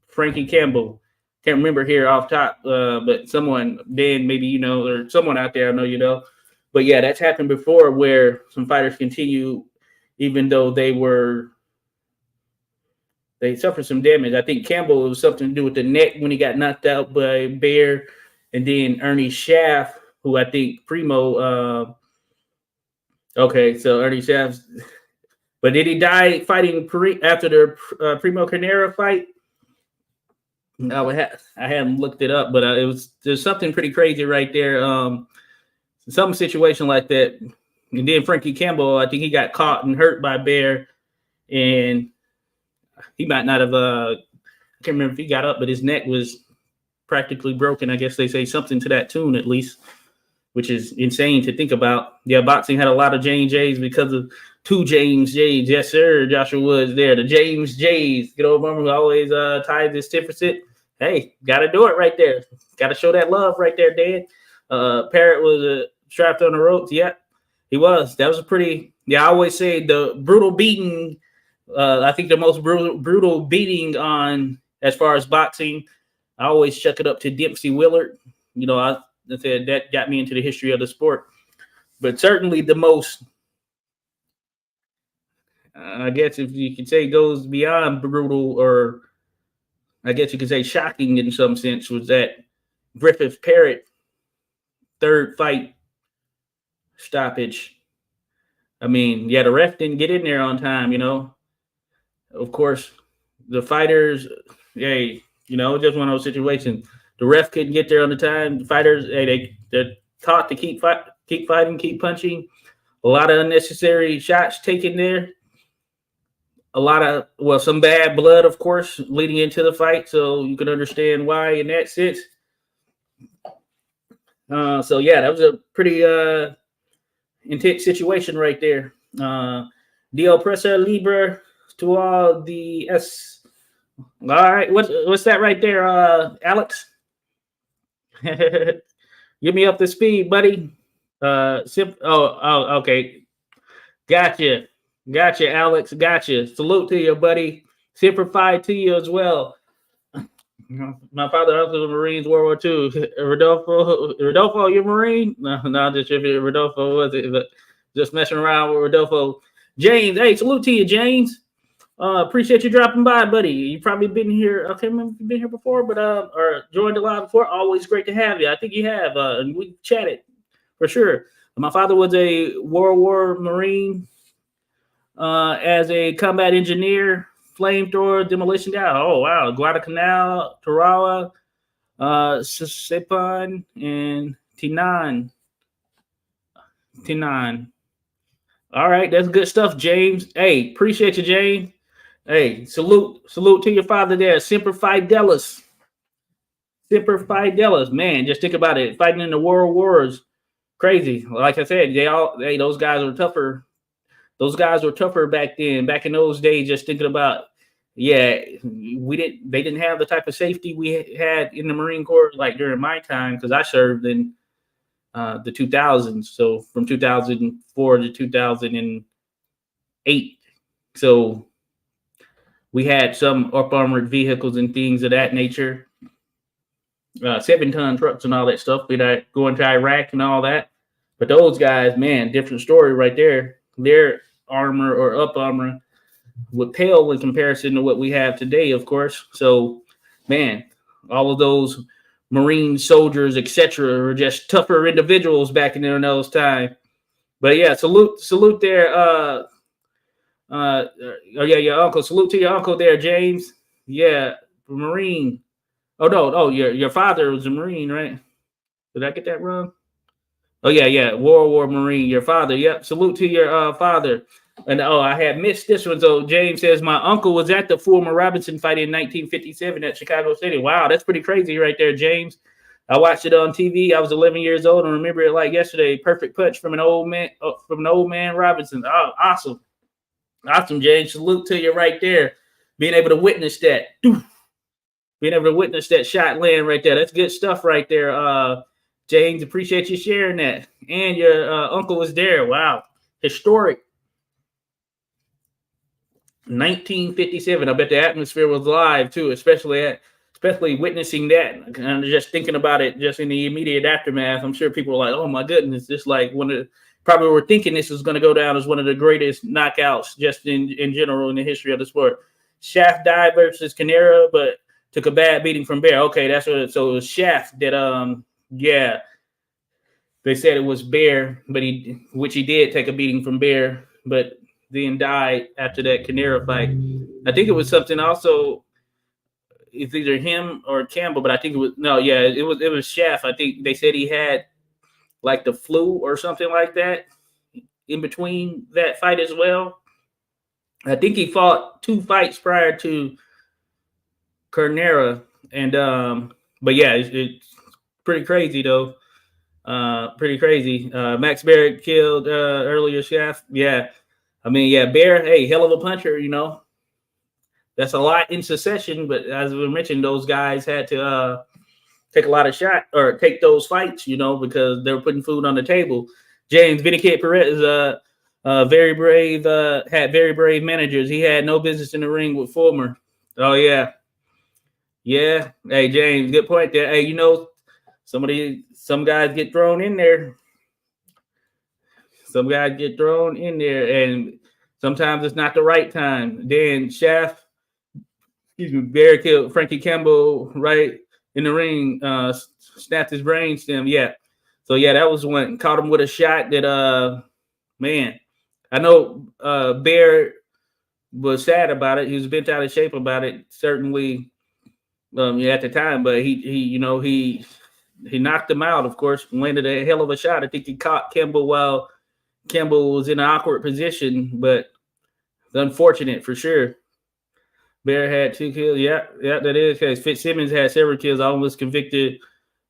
Frankie Campbell. Can't remember here off top, but someone, Dan, maybe or someone out there I know But yeah, that's happened before where some fighters continue even though they suffered some damage. I think Campbell, it was something to do with the neck when he got knocked out by Baer, and then Ernie Schaff, who I think Primo. Okay, so Ernie Schaff, but did he die fighting after the Primo Carnera fight? No, I hadn't looked it up, but there's something pretty crazy right there. Some situation like that, and then Frankie Campbell, I think he got caught and hurt by Baer, and he might not have. I can't remember if he got up, but his neck was practically broken. I guess they say something to that tune, at least, which is insane to think about. Yeah, boxing had a lot of James J's because of two James J's. Yes, sir. Joshua Woods there. The James J's. Good old mama who always ties his 10%. Hey, got to do it right there. Got to show that love right there, Dan. Parrott was strapped on the ropes. Yeah, he was. That was a pretty, I always say the brutal beating. I think the most brutal beating on, as far as boxing, I always chuck it up to Dempsey Willard. I said that got me into the history of the sport. but certainly the most, I guess if you could say, goes beyond brutal, or I guess you could say shocking in some sense, was that Griffith Parrott third fight stoppage. I mean, yeah, the ref didn't get in there on time, Of course, the fighters, hey, just one of those situations. The ref couldn't get there on the time. The fighters, hey, they're taught to keep fighting, keep punching. A lot of unnecessary shots taken there. A lot of, some bad blood, of course, leading into the fight. So you can understand why in that sense. So yeah, that was a pretty intense situation right there. DL Presser Libre to all the S. All right, what's that right there, Alex? Give me up to speed, buddy. Okay. Gotcha, Alex. Gotcha. Salute to you, buddy. Simplified to you as well. My father was a Marines, World War II. Rodolfo, you Marine? No, just if Rodolfo was it, but just messing around with Rodolfo. James, hey, salute to you, James. Appreciate you dropping by, buddy. You've probably been here. I can't remember if you've been here before, but or joined the live before. Always great to have you. I think you have. And we chatted for sure. My father was a World War Marine as a combat engineer, flamethrower, demolition guy. Oh wow, Guadalcanal, Tarawa, Sipan, and Tinan. All right, that's good stuff, James. Hey, appreciate you, James. Hey, salute to your father there, Semper Fidelis. Man, just think about it. Fighting in the world wars, crazy. Like I said, those guys were tougher. Those guys were tougher back then. Back in those days, just thinking about, they didn't have the type of safety we had in the Marine Corps like during my time, because I served in the 2000s, so from 2004 to 2008. So we had some up armored vehicles and things of that nature, 7-ton trucks and all that stuff. We had going to Iraq and all that. But those guys, man, different story right there. Their armor or up armor would pale in comparison to what we have today, of course. So, man, all of those Marine soldiers, etc., were just tougher individuals back in those time. But yeah, salute there. Your uncle. Salute to your uncle there, James. Yeah, Marine. Oh no, your father was a Marine, right? Did I get that wrong? Oh yeah, World War Marine. Your father. Yep. Salute to your father. And I had missed this one. So James says my uncle was at the Fulmer Robinson fight in 1957 at Chicago City. Wow, that's pretty crazy right there, James. I watched it on TV. I was 11 years old and remember it like yesterday. Perfect punch from an old man Robinson. Oh, awesome, James. Salute to you right there. Being able to witness that. Being able to witness that shot land right there. That's good stuff right there. James, appreciate you sharing that. And your uncle was there. Wow, historic. 1957. I bet the atmosphere was live too, especially witnessing that and just thinking about it just in the immediate aftermath. I'm sure people were like, oh my goodness, this like probably were thinking this was going to go down as one of the greatest knockouts just in general in the history of the sport. Shaft died versus Canera, but took a bad beating from Bear. Okay, that's what. So it was Shaft that they said it was Bear, but he did take a beating from Bear, but then died after that Canera fight. I think it was something also. It's either him or Campbell, but I think it was Shaft. I think they said he had like the flu or something like that in between that fight as well. I think he fought 2 fights prior to Canera, and but yeah, it's pretty crazy though. Pretty crazy. Max Barrett killed earlier Shaft. Yeah. I mean, yeah, Bear, hey, hell of a puncher, That's a lot in succession, but as we mentioned, those guys had to take a lot of shots or take those fights, because they were putting food on the table. James Vinicate Perez very brave, had very brave managers. He had no business in the ring with Fulmer. Oh, yeah. Yeah. Hey, James, good point there. Hey, some guys get thrown in there. Some guys get thrown in there, and sometimes it's not the right time. Then Bear killed Frankie Campbell right in the ring, snapped his brain stem. Yeah. So yeah, that was one. Caught him with a shot that man. I know Bear was sad about it. He was bent out of shape about it, certainly at the time, but he knocked him out, of course, landed a hell of a shot. I think he caught Campbell while Campbell was in an awkward position, but it's unfortunate for sure. Bear had 2 kills. Yeah, that is the case. Fitzsimmons had several kills. Almost convicted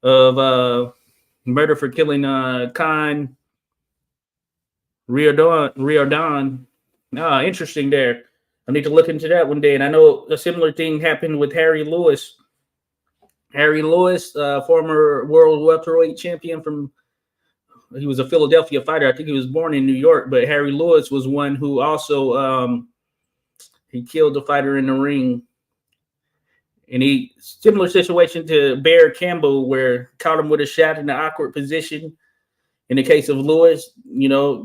of murder for killing Khan Riordan. Interesting there. I need to look into that one day. And I know a similar thing happened with Harry Lewis. Harry Lewis, former world welterweight champion he was a Philadelphia fighter. I think he was born in New York, but Harry Lewis was one who also he killed the fighter in the ring. And similar situation to Bear Campbell, where caught him with a shot in an awkward position. In the case of Lewis,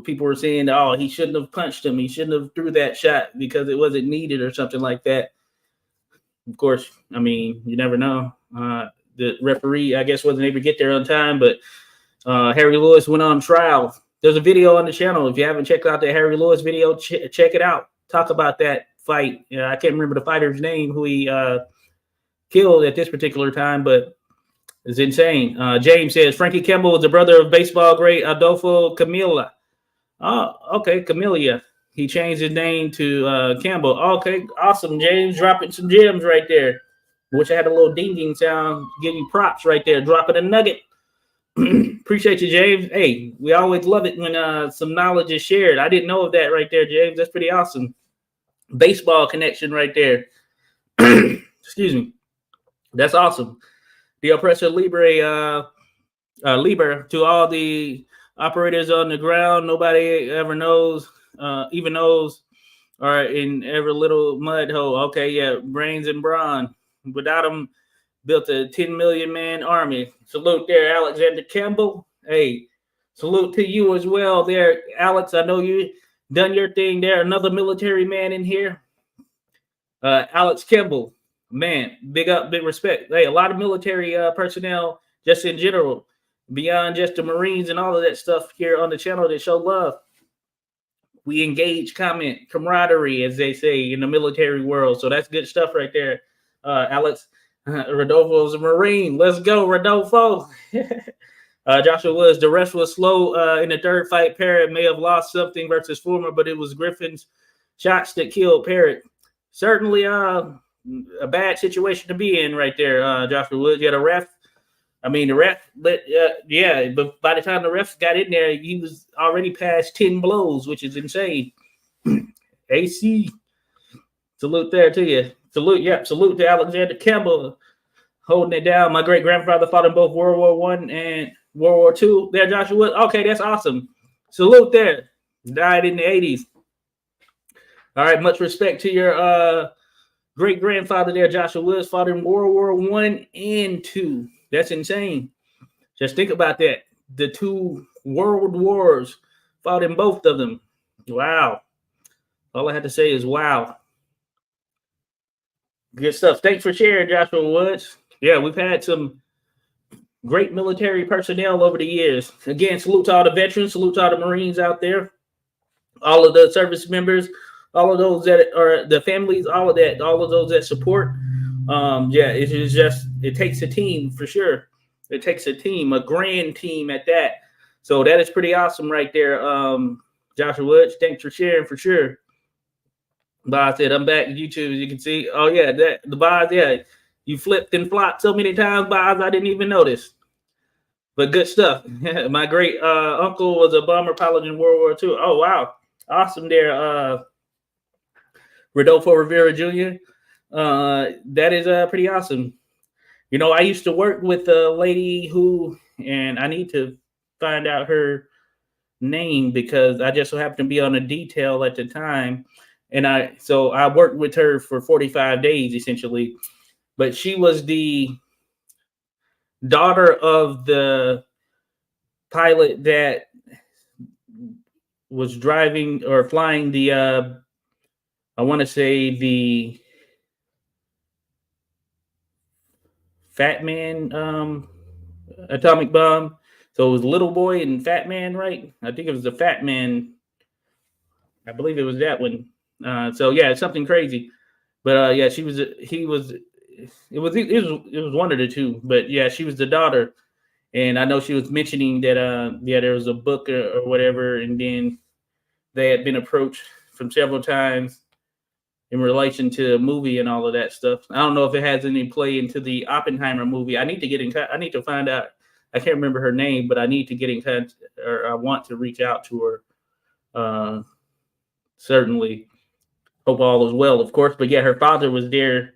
people were saying, oh, he shouldn't have punched him. He shouldn't have threw that shot because it wasn't needed or something like that. Of course, I mean, you never know. The referee, I guess, wasn't able to get there on time, but Harry Lewis went on trial. There's a video on the channel. If you haven't checked out the Harry Lewis video, check it out. Talk about that fight. I can't remember the fighter's name who he killed at this particular time, but it's insane. James says Frankie Campbell was the brother of baseball great Adolfo Camilla. Oh, okay, Camilla. He changed his name to Campbell. Okay, awesome, James. Dropping some gems right there. Wish I had a little ding-ding sound. Give you props right there. Dropping a nugget. Appreciate you, James. Hey, we always love it when some knowledge is shared. I didn't know of that right there, James. That's pretty awesome. Baseball connection right there. Excuse me. That's awesome. The Oppressor Libre to all the operators on the ground. Nobody ever knows, even knows, or in every little mud hole. Okay, yeah, brains and brawn. Without them, built a 10 million man army. Salute there, Alexander Campbell. Hey, salute to you as well there, Alex. I know you done your thing there. Another military man in here. Alex Campbell. Man, big up, big respect. Hey, a lot of military personnel, just in general, beyond just the Marines and all of that stuff here on the channel that show love. We engage, comment, camaraderie, as they say in the military world. So that's good stuff right there, Alex. Rodolfo's a Marine. Let's go, Rodolfo. Joshua Woods, the rest was slow in the third fight. Parrott may have lost something versus Fulmer, but it was Griffin's shots that killed Parrott. Certainly a bad situation to be in right there, Joshua Woods. Yeah, the ref, but by the time the ref got in there, he was already past 10 blows, which is insane. AC, salute there to you. Salute to Alexander Campbell holding it down. My great-grandfather fought in both World War I and World War II. There, Joshua Woods. Okay, that's awesome. Salute there. Died in the 80s. All right, much respect to your great-grandfather there, Joshua Woods, fought in World War I and II. That's insane. Just think about that. The 2 world wars, fought in both of them. Wow. All I have to say is wow. Good stuff. Thanks for sharing, Joshua Woods. Yeah, we've had some great military personnel over the years. Again, salute to all the veterans, salute to all the Marines out there, all of the service members, all of those that are the families, all of those that support. It takes a team for sure. It takes a team, a grand team at that. So that is pretty awesome right there, Joshua Woods. Thanks for sharing for sure. Boz said, I'm back on YouTube, as you can see. Oh, yeah, the Boz, yeah. You flipped and flopped so many times, Boz, I didn't even notice. But good stuff. My great uncle was a bomber pilot in World War II. Oh, wow. Awesome there, Rodolfo Rivera Jr. That is pretty awesome. I used to work with a lady and I need to find out her name because I just so happened to be on a detail at the time. And I worked with her for 45 days, essentially. But she was the daughter of the pilot that was driving or flying the I want to say the Fat Man atomic bomb. So it was Little Boy and Fat Man, right? I think it was the Fat Man. I believe it was that one. So yeah, it's something crazy. But yeah, she was. He was. It was one of the two. But yeah, she was the daughter, and I know she was mentioning that yeah, there was a book or whatever, and then they had been approached from several times in relation to a movie and all of that stuff. I don't know if it has any play into the Oppenheimer movie. I need to get in. I need to find out. I can't remember her name, but I need to get in contact, or I want to reach out to her. Certainly, hope all is well, of course. But yeah, her father was there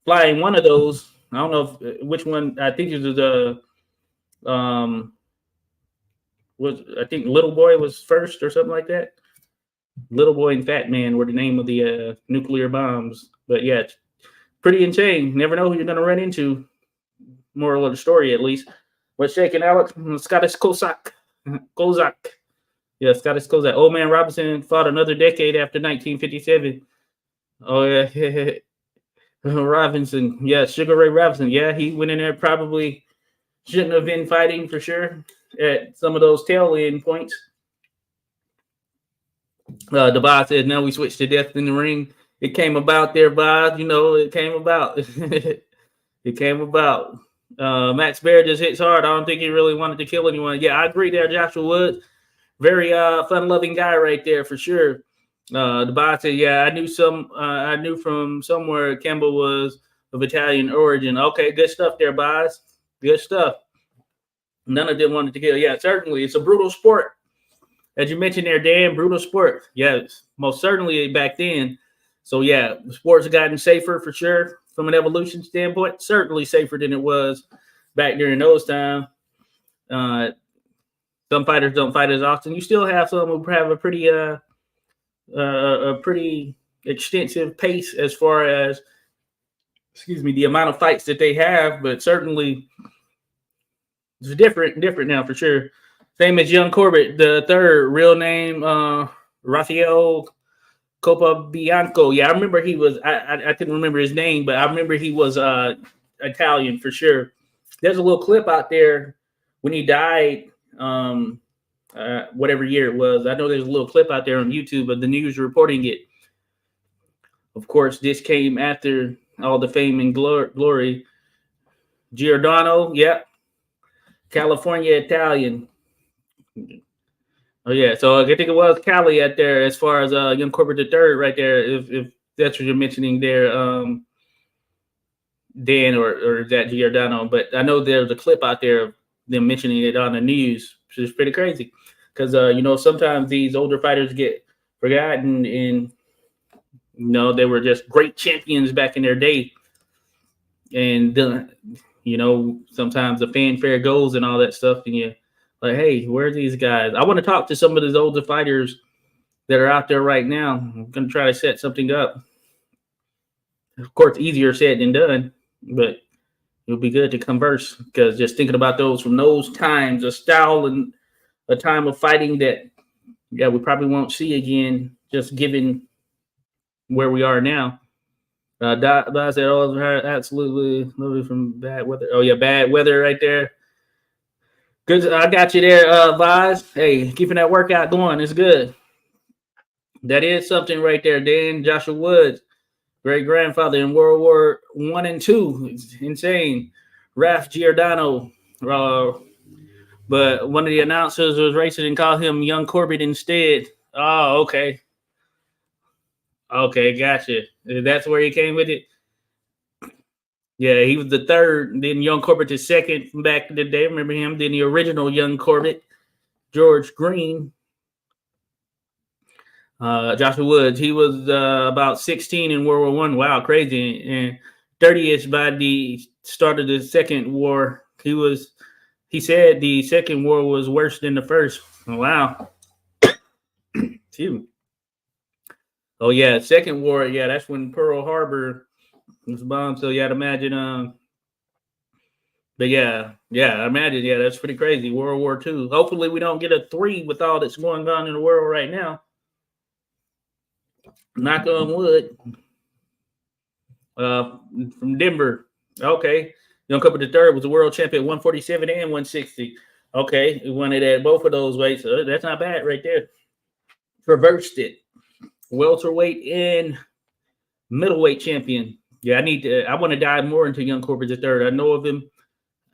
flying one of those. I don't know which one. I think it was the I think Little Boy was first or something like that. Little Boy and Fat Man were the name of the nuclear bombs. But yeah, it's pretty insane. Never know who you're going to run into. Moral of the story, at least. What's shaking, Alex? Scottish Cossack. Kozak. Yeah, Scottish Cossack. Old Man Robinson fought another decade after 1957. Oh, yeah. Robinson. Yeah, Sugar Ray Robinson. Yeah, he went in there, probably shouldn't have been fighting for sure at some of those tail end points. The boss said, "Now we switched to death in the ring." It came about there, Bob. You know, it came about. It came about. Max Baer just hits hard. I don't think he really wanted to kill anyone. Yeah, I agree there, Joshua Woods. Very fun-loving guy right there for sure. The boss said, "Yeah, I knew from somewhere Campbell was of Italian origin." Okay, good stuff there, boss. Good stuff. None of them wanted to kill. Yeah, certainly, it's a brutal sport. As you mentioned there, Dan, brutal sport. Yes, most certainly back then. So yeah, the sports have gotten safer for sure from an evolution standpoint. Certainly safer than it was back during those times. Some fighters don't fight as often. You still have some who have a pretty extensive pace as far as, excuse me, the amount of fights that they have. But certainly, it's different now for sure. Same as Young Corbett, the third, real name Rafael Copabianco. Yeah, I remember he was. I couldn't remember his name, but I remember he was Italian for sure. There's a little clip out there when he died, whatever year it was. I know there's a little clip out there on YouTube of the news reporting it. Of course, this came after all the fame and glory. Giordano, yeah, California Italian. Oh yeah, so I think it was Cali at there as far as Young Corbett the third right there. If that's what you're mentioning there, Dan or is that Giordano? But I know there's a clip out there of them mentioning it on the news, which is pretty crazy because sometimes these older fighters get forgotten, and they were just great champions back in their day, and sometimes the fanfare goes and all that stuff, and you. Like, hey, where are these guys? I want to talk to some of these older fighters that are out there right now. I'm going to try to set something up. Of course, easier said than done, but it'll be good to converse because just thinking about those from those times, a style and a time of fighting that, yeah, we probably won't see again, just given where we are now. I said, "Oh, absolutely from bad weather." Oh, yeah, bad weather right there. Good, I got you there, Vaz. Hey, keeping that workout going is good. That is something right there, Dan. Joshua Woods, great grandfather in World War I and II. It's insane. Raf Giordano, but one of the announcers was racing and called him Young Corbett instead. Oh, okay. Okay, gotcha. That's where he came with it. Yeah, he was the third. Then Young Corbett the second from back in the day. Remember him? Then the original Young Corbett, George Green. Joshua Woods, he was about 16 in World War I. Wow, crazy. And 30th by the start of the Second War. He said the Second War was worse than the first. Wow. Phew. Oh, yeah, Second War. Yeah, that's when Pearl Harbor was bombed. So, yeah, I'd imagine But yeah, I imagine, yeah, that's pretty crazy. World War II. Hopefully, we don't get a three with all that's going on in the world right now. Knock on wood. Uh, from Denver. Okay. Young Couple the third was a world champion, 147 and 160. Okay, he won it at both of those weights. So that's not bad right there. Reversed it. Welterweight and middleweight champion. Yeah, I want to dive more into Young Corbett the third. I know of him.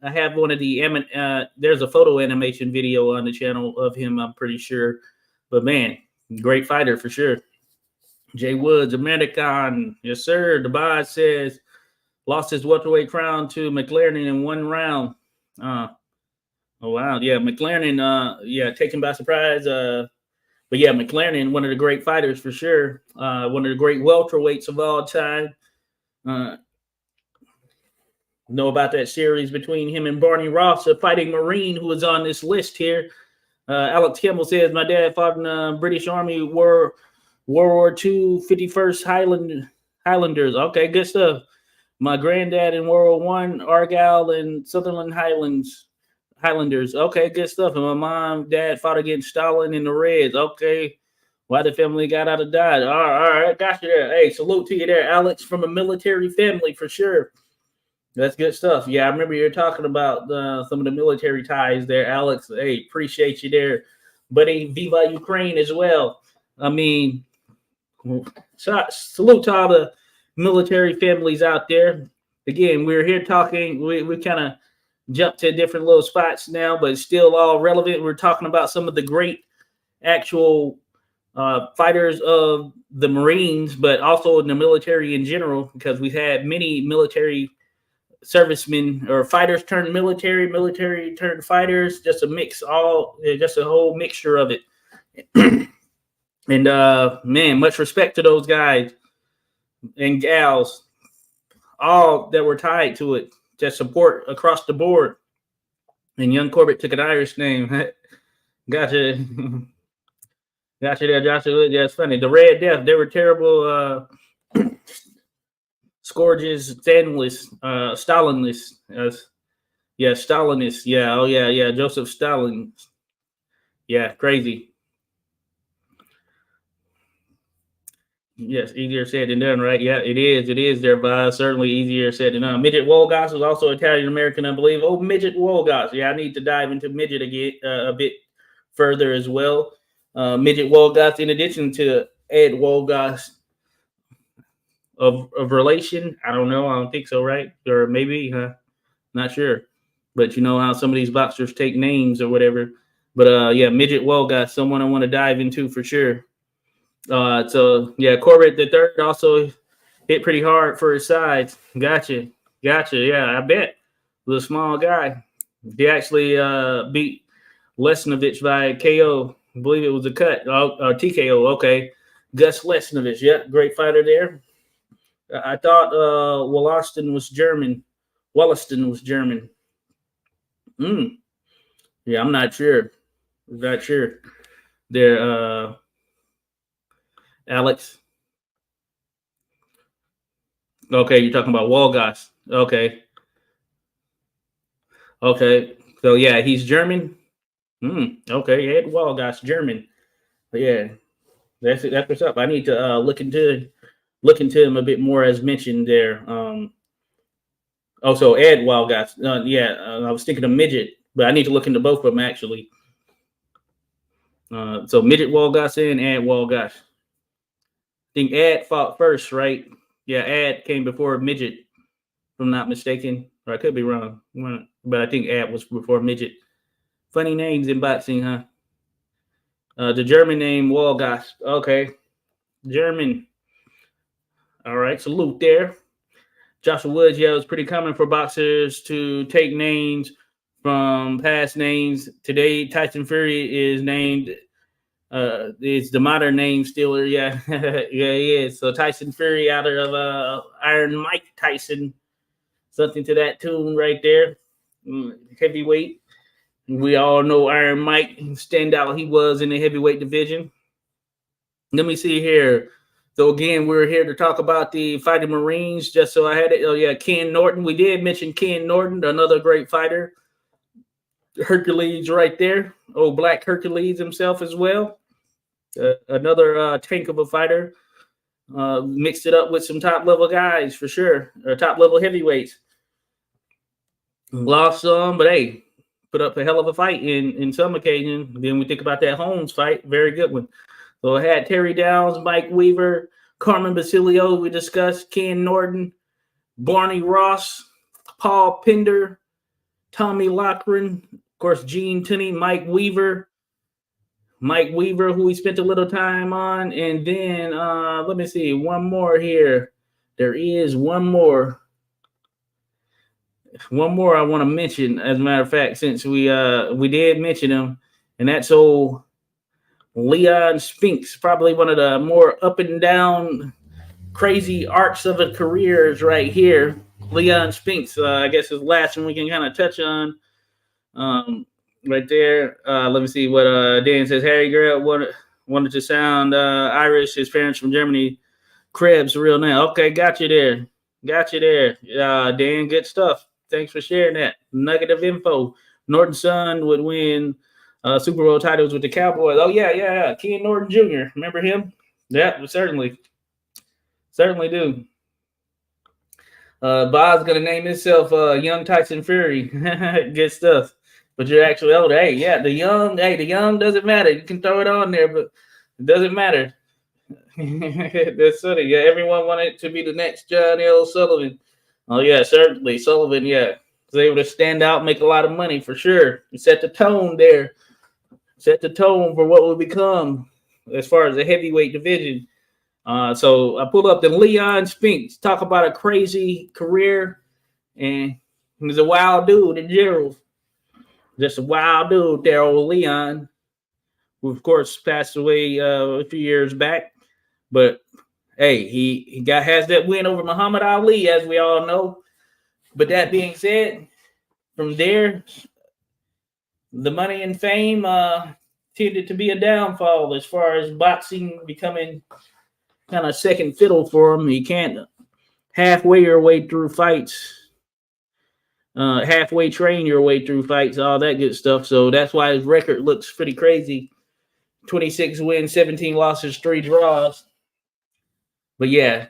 I have one of the there's a photo animation video on the channel of him, I'm pretty sure. But man, great fighter for sure. Jay Woods, American. Yes, sir. The boss says lost his welterweight crown to McLaren in one round. Oh wow, yeah, McLaren, yeah, taken by surprise. But yeah, McLaren, one of the great fighters for sure. One of the great welterweights of all time. Know about that series between him and Barney Ross, a fighting Marine who was on this list here. Alex Kimball says, my dad fought in the British Army World War II, 51st Highlanders. Okay, good stuff. My granddad in World War I, Argyle and Sutherland Highlanders. Okay, good stuff. And my mom, dad fought against Stalin in the Reds. Okay. Why the family got out of Dodge. All right, got you there. Hey, salute to you there, Alex, from a military family for sure. That's good stuff. Yeah, I remember you were talking about some of the military ties there, Alex. Hey, appreciate you there. Buddy, Viva Ukraine as well. I mean, salute to all the military families out there. Again, we're here talking. We kind of jumped to different little spots now, but still all relevant. We're talking about some of the great actual fighters of the Marines, but also in the military in general, because we've had many military servicemen or fighters turned military turned fighters, just a mix, just a whole mixture of it. And man, much respect to those guys and gals, all that were tied to it, just support across the board. And young Corbett took an Irish name. Gotcha. Gotcha there, Joshua. Yeah, it's funny. The Red Death, they were terrible scourges, Stalinist. Yeah, Stalinist. Yeah, oh yeah, Joseph Stalin. Yeah, crazy. Yes, easier said than done, right? Yeah, it is. It is there, but certainly easier said than done. Midget Wolgass was also Italian American, I believe. Oh, Midget Wolgass. Yeah, I need to dive into Midget again a bit further as well. Midget Wolgass, in addition to Ed Wolgass of relation. I don't know. I don't think so, right? Or maybe, not sure. But you know how some of these boxers take names or whatever. But yeah, Midget Wolgass, someone I want to dive into for sure. So yeah, Corbett the third also hit pretty hard for his sides. Gotcha. Yeah, I bet. The small guy. He actually beat Lesnovich by KO. I believe it was a cut. TKO. Okay. Gus Lesnovich. Yeah, great fighter there. I thought Wollaston was German. Wollaston was German. Yeah, I'm not sure. Not sure. There, Alex. Okay, you're talking about Wolgass. Okay. So yeah, he's German. Okay, Ed Wolgass, German. But yeah, that's it. That's what's up. I need to look into him a bit more, as mentioned there. Also, Ed Wolgass. Yeah, I was thinking of Midget, but I need to look into both of them actually. So Midget Wolgass and Ed Wolgass. I think Ed fought first, right? Yeah, Ed came before Midget, if I'm not mistaken. Or I could be wrong. But I think Ed was before Midget. Funny names in boxing, huh? The German name Wolgass. Okay. German. All right. Salute there. Joshua Woods, yeah, it was pretty common for boxers to take names from past names. Today, Tyson Fury is named, it's the modern name still. Yeah, yeah, he is. So Tyson Fury out of Iron Mike Tyson, something to that tune right there. Heavyweight. We all know Iron Mike, standout he was in the heavyweight division. Let me see here. So again, we're here to talk about the Fighting Marines. Just so I had it. Oh yeah, Ken Norton. We did mention Ken Norton, another great fighter. Hercules right there. Oh, Black Hercules himself as well. Another tank of a fighter. Mixed it up with some top level guys for sure, or top level heavyweights. Lost some, but hey, put up a hell of a fight in some occasion. Then we think about that Holmes fight, very good one. So I had Terry Downs, Mike Weaver, Carmen Basilio. We discussed Ken Norton, Barney Ross, Paul Pender, Tommy Loughran, of course, Gene Tunney, Mike Weaver, who we spent a little time on. And then let me see, one more here. There is one more. One more I want to mention, as a matter of fact, since we did mention him, and that's old Leon Spinks, probably one of the more up and down, crazy arcs of a careers right here. Leon Spinks, I guess, is the last one we can kind of touch on. Right there. Let me see what Dan says. Harry Grant wanted to sound Irish. His parents from Germany. Krebs, real name. Okay, got you there. Dan, good stuff. Thanks for sharing that nugget of info. Norton's son would win Super Bowl titles with the Cowboys. Oh yeah. Ken Norton Jr. Remember him? Yeah, certainly do. Bob's gonna name himself Young Tyson Fury. Good stuff. But you're actually older. Hey, yeah, the young doesn't matter. You can throw it on there, but it doesn't matter. That's funny. Yeah, everyone wanted to be the next John L. Sullivan. Oh yeah, certainly Sullivan. Yeah, was able to stand out, make a lot of money for sure. He set the tone there. Set the tone for what will become as far as the heavyweight division. So I pulled up the Leon Spinks. Talk about a crazy career, and he's a wild dude in general. Just a wild dude there, old Leon, who of course passed away a few years back. But hey, he has that win over Muhammad Ali, as we all know. But that being said, from there, the money and fame tended to be a downfall as far as boxing becoming kind of second fiddle for him. He can't halfway your way through fights, halfway train your way through fights, all that good stuff. So that's why his record looks pretty crazy. 26 wins, 17 losses, 3 draws. But yeah,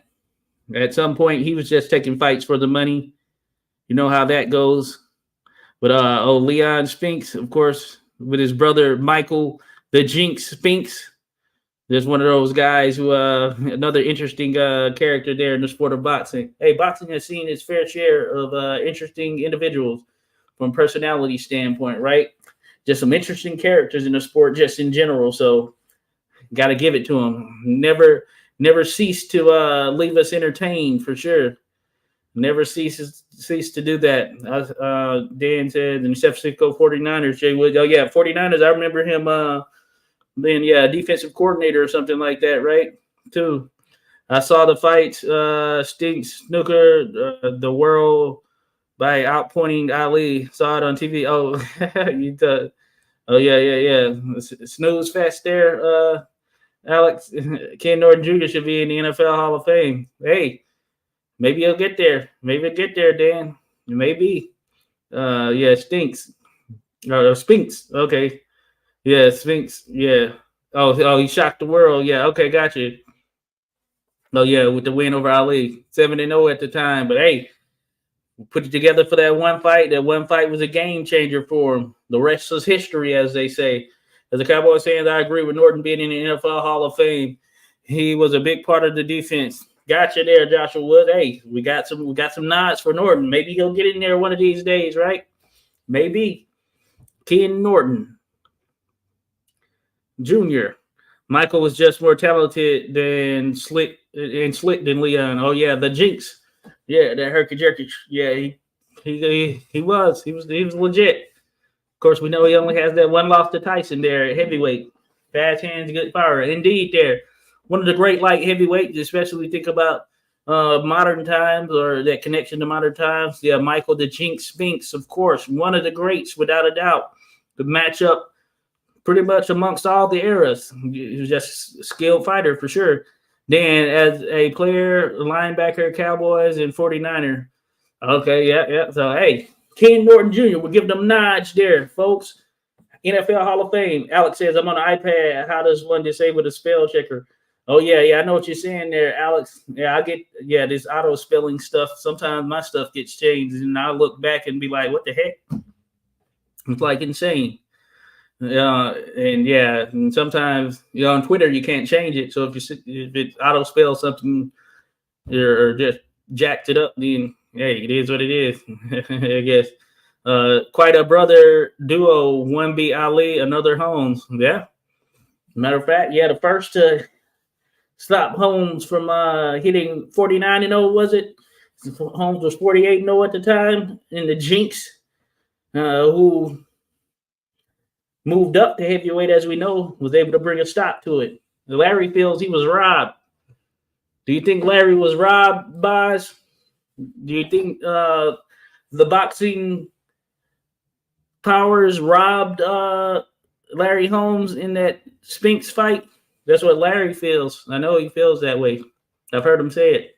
at some point he was just taking fights for the money. You know how that goes. But Leon Spinks, of course, with his brother Michael the Jinx Spinks. There's one of those guys who another interesting character there in the sport of boxing. Hey, boxing has seen its fair share of interesting individuals from personality standpoint, right? Just some interesting characters in the sport just in general. So got to give it to them. Never cease to leave us entertained for sure. Never cease to do that. Dan said in the San Francisco 49ers, Jay Woods. Oh, yeah, 49ers. I remember him being, defensive coordinator or something like that, right? Too. I saw the fights, Stinks Snooker, the world by outpointing Ali. Saw it on TV. Oh, you thought, oh, yeah. Snooze fast there, Alex. Ken Norton Jr. should be in the NFL Hall of Fame. Hey, maybe he'll get there. Maybe he'll get there, Dan. Maybe. Stinks. Spinks. Okay. Yeah, Spinks. Yeah. Oh, he shocked the world. Yeah. Okay, got you. Oh, yeah, with the win over Ali. 7-0 at the time. But hey, put it together for that one fight. That one fight was a game changer for him. The rest is history, as they say. As a Cowboys fan, I agree with Norton being in the NFL Hall of Fame. He was a big part of the defense. Gotcha there, Joshua Wood. Hey, we got some nods for Norton. Maybe he'll get in there one of these days, right? Maybe. Ken Norton Jr. Michael was just more talented than slick than Leon. Oh yeah, the Jinx. Yeah, that herky jerky. Yeah, he was legit. Of course, we know he only has that one loss to Tyson there at heavyweight. Fast hands, good power. Indeed, there. One of the great light heavyweights, especially think about modern times or that connection to modern times. Yeah, Michael the Jinx Spinks, of course, one of the greats without a doubt. The matchup pretty much amongst all the eras. He was just a skilled fighter for sure. Then as a player, linebacker, Cowboys, and 49er. Okay, yeah. So, hey, Ken Norton Jr., we'll give them nods there, folks. NFL Hall of Fame. Alex says, I'm on an iPad. How does one disable the spell checker? Oh, yeah. I know what you're saying there, Alex. Yeah, I get, this auto spelling stuff. Sometimes my stuff gets changed, and I look back and be like, what the heck? It's like insane. And sometimes, on Twitter, you can't change it. So if it auto spells something or just jacked it up, then, hey, it is what it is, I guess. Quite a brother duo. One beat Ali, another Holmes. Yeah. Matter of fact, the first to stop Holmes from hitting 49-0, was it? Holmes was 48-0 at the time. And the Jinx, who moved up to heavyweight, as we know, was able to bring a stop to it. Larry feels he was robbed. Do you think Larry was robbed, Boz? Do you think the boxing powers robbed Larry Holmes in that Spinks fight? That's what Larry feels. I know he feels that way. I've heard him say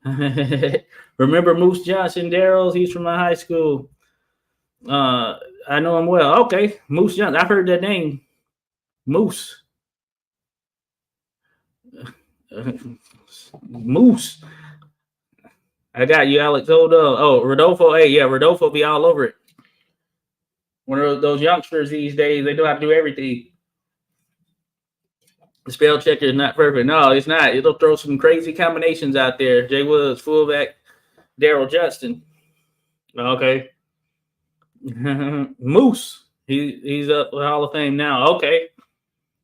it. Remember Moose Johnson, Darrell's? He's from my high school. I know him well. Okay, Moose Johnson. I've heard that name. Moose. Moose. I got you, Alex. Hold on. Oh, Rodolfo. Hey, yeah, Rodolfo be all over it. One of those youngsters these days, they know how to do everything. The spell checker is not perfect. No, it's not. It'll throw some crazy combinations out there. Jay Woods, fullback, Darrell Justin. Okay. Moose. He's up with Hall of Fame now. Okay.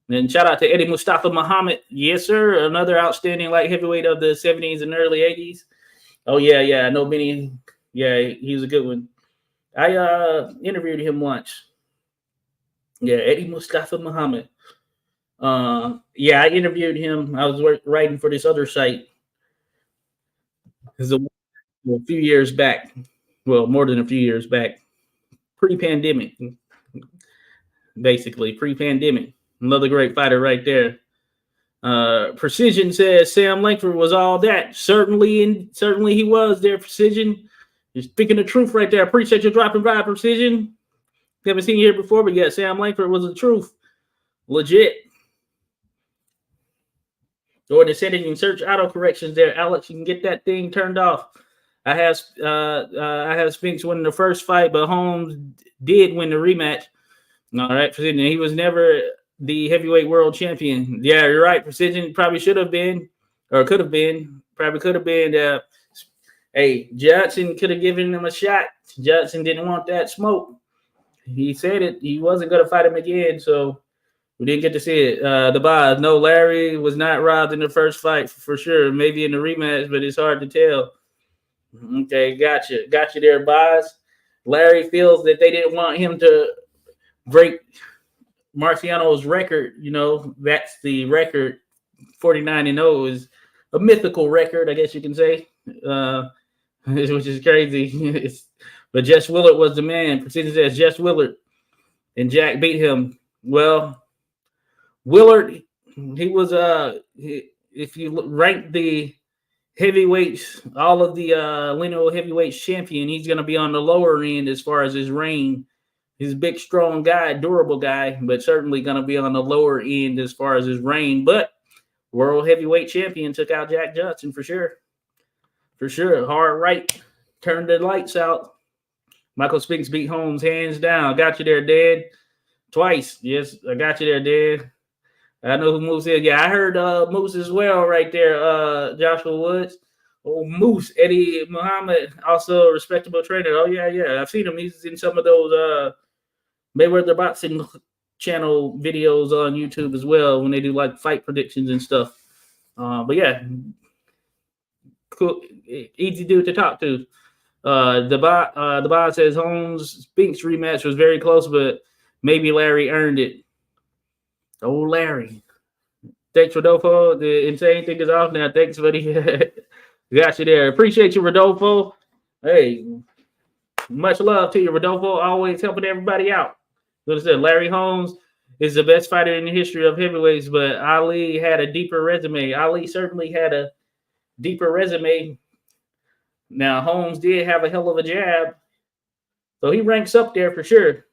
And shout out to Eddie Mustafa Muhammad. Yes, sir. Another outstanding light heavyweight of the 70s and early 80s. Oh, yeah. I know Benny. Yeah, he was a good one. I interviewed him once. Yeah, Eddie Mustafa Muhammad. I interviewed him. I was writing for this other site. This is a few years back. Well, more than a few years back. Pre-pandemic. Basically, pre-pandemic. Another great fighter right there. Precision says Sam Langford was all that. Certainly he was there, Precision. You're speaking the truth right there. I appreciate you dropping by, Precision. Haven't seen you here before, but yeah, Sam Langford was the truth. Legit. Or in the setting and search auto corrections there, Alex. You can get that thing turned off. I have Spinks winning the first fight, but Holmes did win the rematch. All right, Precision. He was never the heavyweight world champion. Yeah, you're right. Precision probably should have been, or could have been. Probably could have been. Hey, Johnson could have given him a shot. Johnson didn't want that smoke. He said it. He wasn't going to fight him again, so we didn't get to see it. The Boz. No, Larry was not robbed in the first fight for sure. Maybe in the rematch, but it's hard to tell. Okay, gotcha. Got you there, Boz. Larry feels that they didn't want him to break Marciano's record. That's the record. 49-0 is a mythical record, I guess you can say. Which is crazy. But Jess Willard was the man. Precision says Jess Willard. And Jack beat him. Well, Willard, he was if you rank the heavyweights, all of the lineal heavyweights champion, he's going to be on the lower end as far as his reign. He's a big, strong guy, durable guy, but certainly going to be on the lower end as far as his reign. But world heavyweight champion took out Jack Johnson for sure. For sure. Hard right. Turned the lights out. Michael Spinks beat Holmes hands down. Got you there, Dan. Twice. Yes, I got you there, Dan. I know who Moose is. Yeah, I heard Moose as well right there, Joshua Woods. Oh, Moose, Eddie Muhammad, also a respectable trainer. Oh, yeah. I've seen him. He's in some of those Mayweather Boxing channel videos on YouTube as well when they do like fight predictions and stuff. But yeah, cool, easy dude to talk to. The bot says Holmes Spinks rematch was very close, but maybe Larry earned it. Oh, Larry. Thanks, Rodolfo. The insane thing is off now. Thanks, buddy. Got you there. Appreciate you, Rodolfo. Hey, much love to you, Rodolfo. Always helping everybody out. Like I said, Larry Holmes, is the best fighter in the history of heavyweights, but Ali had a deeper resume. Ali certainly had a deeper resume. Now Holmes did have a hell of a jab, so he ranks up there for sure.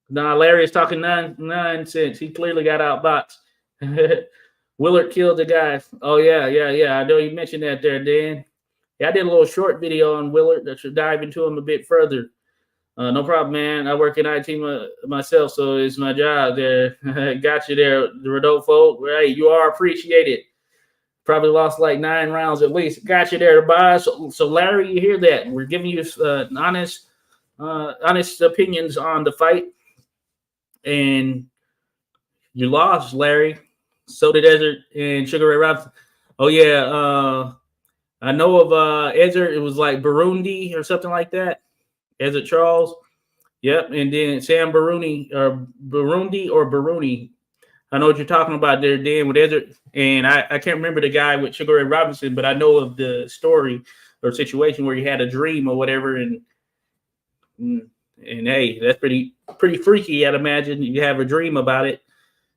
Nah, Larry is talking nonsense. He clearly got outboxed. Willard killed the guy. Oh yeah. I know you mentioned that there, Dan. Yeah, I did a little short video on Willard that should dive into him a bit further. No problem, man. I work in IT myself, so it's my job there. Got you there, the Rodolfo. Right, you are appreciated. Probably lost like 9 rounds at least. Got you there, boss. So Larry, you hear that? We're giving you honest opinions on the fight, and you lost, Larry. So did Desert and Sugar Ray Robinson. Oh yeah, I know of Ezra. It was like Burundi or something like that. Ezra Charles. Yep, and then Sam Burundi or Burundi. I know what you're talking about there, Dan, with Ezra. And I can't remember the guy with Sugar Ray Robinson, but I know of the story or situation where he had a dream or whatever, and hey, that's pretty freaky. I'd imagine you have a dream about it,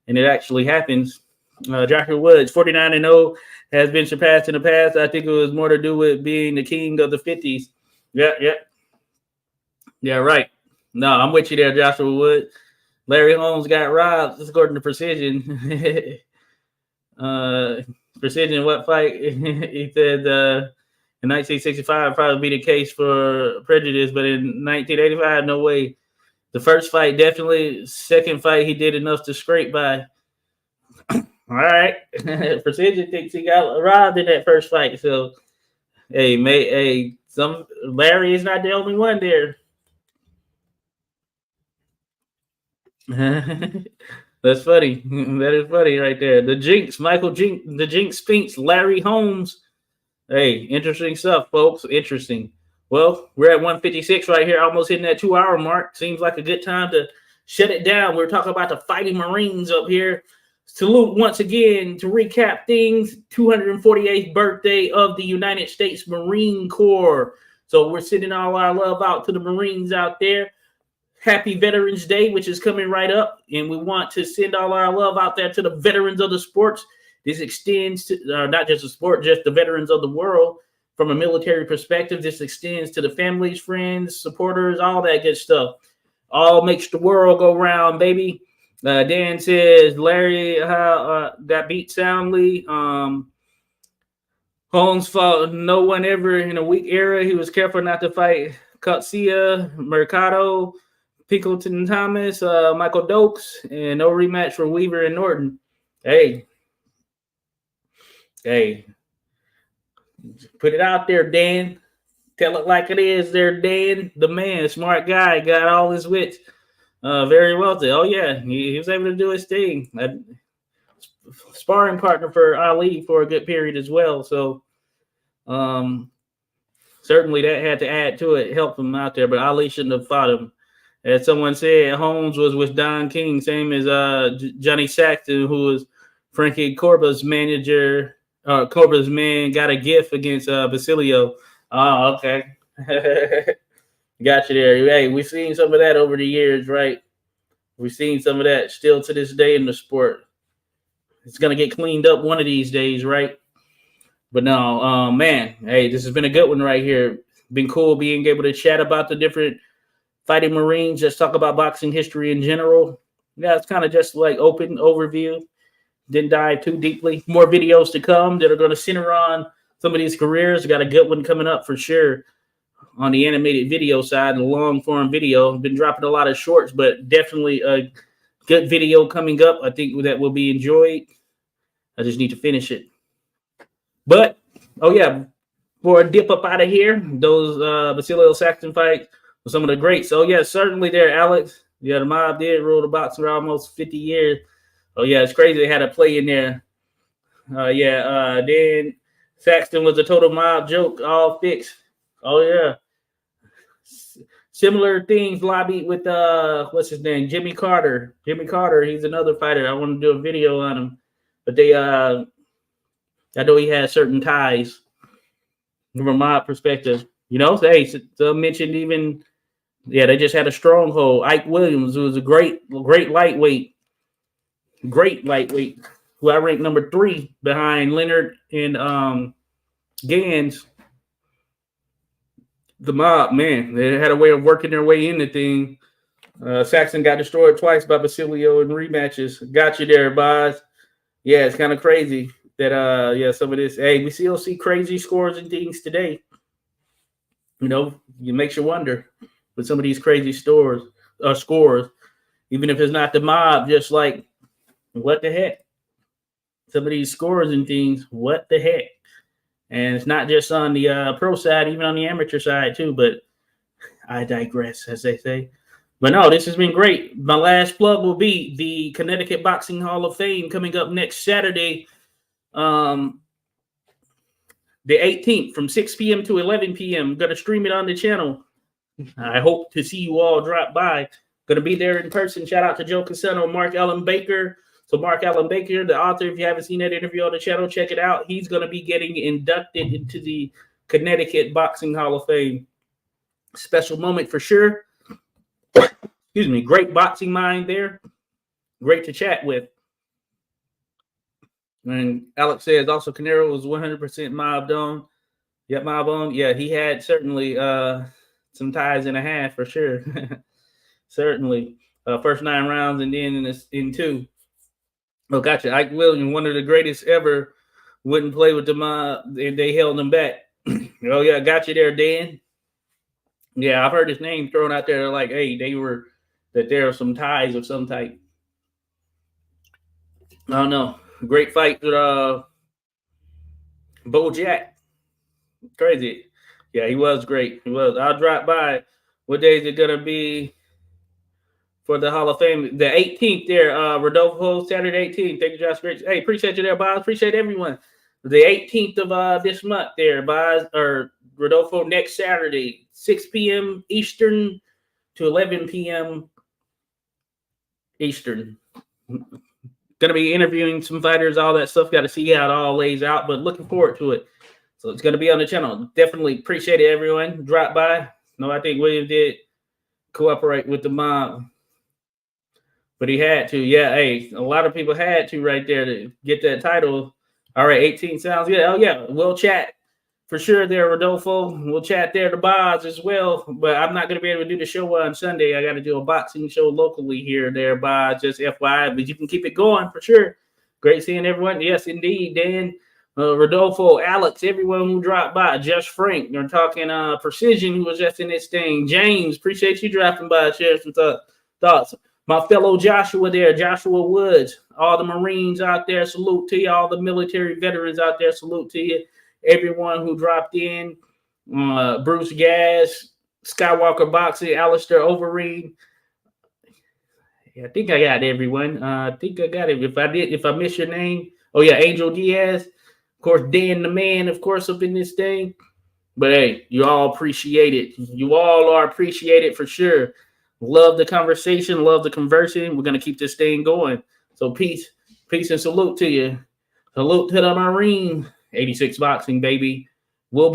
and it actually happens. Joshua Woods, 49-0, has been surpassed in the past. I think it was more to do with being the king of the 50s. Yeah, right. No, I'm with you there, Joshua Woods. Larry Holmes got robbed, according to Precision. Precision, what fight? He said in 1965 probably be the case for prejudice, but in 1985, no way. The first fight, definitely. Second fight, he did enough to scrape by. All right. Precision thinks he got robbed in that first fight. So, Larry is not the only one there. That's funny. That is funny right there. The Jinx, the Jinx Spinks, Larry Holmes. Hey, interesting stuff, folks. Interesting. Well, we're at 156 right here, almost hitting that 2-hour mark. Seems like a good time to shut it down. We're talking about the Fighting Marines up here. Salute once again to recap things. 248th birthday of the United States Marine Corps. So we're sending all our love out to the Marines out there. Happy Veterans Day, which is coming right up. And we want to send all our love out there to the veterans of the sports. This extends to not just the sport, just the veterans of the world. From a military perspective, this extends to the families, friends, supporters, all that good stuff. All makes the world go round, baby. Dan says Larry got beat soundly. Holmes fought no one ever in a weak era. He was careful not to fight Cutsia, Mercado, Pickleton Thomas, Michael Dokes, and no rematch for Weaver and Norton. Hey, put it out there, Dan. Tell it like it is there, Dan. The man, smart guy, got all his wits. Very wealthy. Oh, yeah, he was able to do his thing. Sparring partner for Ali for a good period as well. So, certainly that had to add to it, help him out there. But Ali shouldn't have fought him. As someone said, Holmes was with Don King, same as Johnny Saxton, who was Frankie Corba's manager. Corba's man got a gift against Basilio. Oh, okay. Got you there. Hey, we've seen some of that over the years, right? We've seen some of that still to this day in the sport. It's going to get cleaned up one of these days, right? But no, man, hey, this has been a good one right here. Been cool being able to chat about the different Fighting Marines, just talk about boxing history in general. Yeah, it's kind of just like open overview. Didn't dive too deeply. More videos to come that are going to center on some of these careers. Got a good one coming up for sure on the animated video side, the long form video. Been dropping a lot of shorts, but definitely a good video coming up. I think that will be enjoyed. I just need to finish it. But, oh yeah, for a dip up out of here, those Basilio Saxton fights were some of the greats. So, yeah, certainly there, Alex. Yeah, the mob did rule the box for almost 50 years. Oh, yeah, it's crazy they had a play in there. Then Saxton was a total mob joke, all fixed. Oh, yeah. Similar things lobbied with, what's his name, Jimmy Carter. Jimmy Carter, he's another fighter. I want to do a video on him. But they, I know he has certain ties from a mob perspective. You know, hey, some mentioned even, yeah, they just had a stronghold. Ike Williams, who was a great lightweight. great lightweight, who I ranked number 3 behind Leonard and Gans. The Mob, man, they had a way of working their way in the thing. Saxon got destroyed twice by Basilio in rematches. Got you there, Boz. Yeah, it's kind of crazy that some of this. Hey, we still see crazy scores and things today. You know, it makes you wonder with some of these crazy scores, even if it's not the Mob, just like what the heck? Some of these scores and things, what the heck? And it's not just on the pro side, even on the amateur side too. But I digress, as they say. But no, this has been great. My last plug will be the Connecticut Boxing Hall of Fame coming up next Saturday, the 18th from 6 p.m. to 11 p.m. I'm going to stream it on the channel. I hope to see you all drop by. Going to be there in person. Shout out to Joe Casano, Mark Allen Baker. So Mark Allen Baker, the author, if you haven't seen that interview on the channel, check it out. He's going to be getting inducted into the Connecticut Boxing Hall of Fame. Special moment for sure. Excuse me. Great boxing mind there. Great to chat with. And Alex says also Canero was 100% mobbed on. Yep, mob on. Yeah, he had certainly some ties and a half for sure. Certainly. First 9 rounds and then in 2. Oh, gotcha. Ike Williams, one of the greatest ever, wouldn't play with the mob. They held him back. Oh, yeah, got you there, Dan. Yeah, I've heard his name thrown out there like, hey, that there are some ties of some type. I don't know. Great fight with Bo Jack. Crazy. Yeah, he was great. He was. I'll drop by. What day is it going to be for the Hall of Fame? The 18th there, Rodolfo, Saturday 18th. Thank you, Josh. Great. Hey, appreciate you there, Boz. Appreciate everyone. The 18th of this month there, Boz, or Rodolfo, next Saturday, 6 p.m. Eastern to 11 p.m. Eastern. Going to be interviewing some fighters, all that stuff. Got to see how it all lays out, but looking forward to it. So it's going to be on the channel. Definitely appreciate it, everyone. Drop by. No, I think William did cooperate with the mob, but he had to. Yeah, hey, a lot of people had to right there to get that title. All right, 18 sounds good. Oh, yeah, we'll chat for sure there, Rodolfo. We'll chat there to Boz as well, but I'm not going to be able to do the show on Sunday. I got to do a boxing show locally here there, Boz, just FYI, but you can keep it going for sure. Great seeing everyone. Yes, indeed, Dan. Rodolfo, Alex, everyone who dropped by, Josh Frank, they're talking Precision, who was just in this thing. James, appreciate you dropping by, share some thoughts. My fellow Joshua there, Joshua Woods, all the Marines out there, salute to you. All the military veterans out there, salute to you. Everyone who dropped in, Bruce Gas, Skywalker Boxing, Alistair Overeem. Yeah, I think I got everyone. I think I got it. If I miss your name, oh yeah, Angel Diaz. Of course, Dan the man, of course, up in this thing. But hey, you all appreciate it. You all are appreciated for sure. Love the conversation. Love the conversing. We're going to keep this thing going. So peace and salute to you. Salute to the Marine. 86 Boxing, baby. We'll be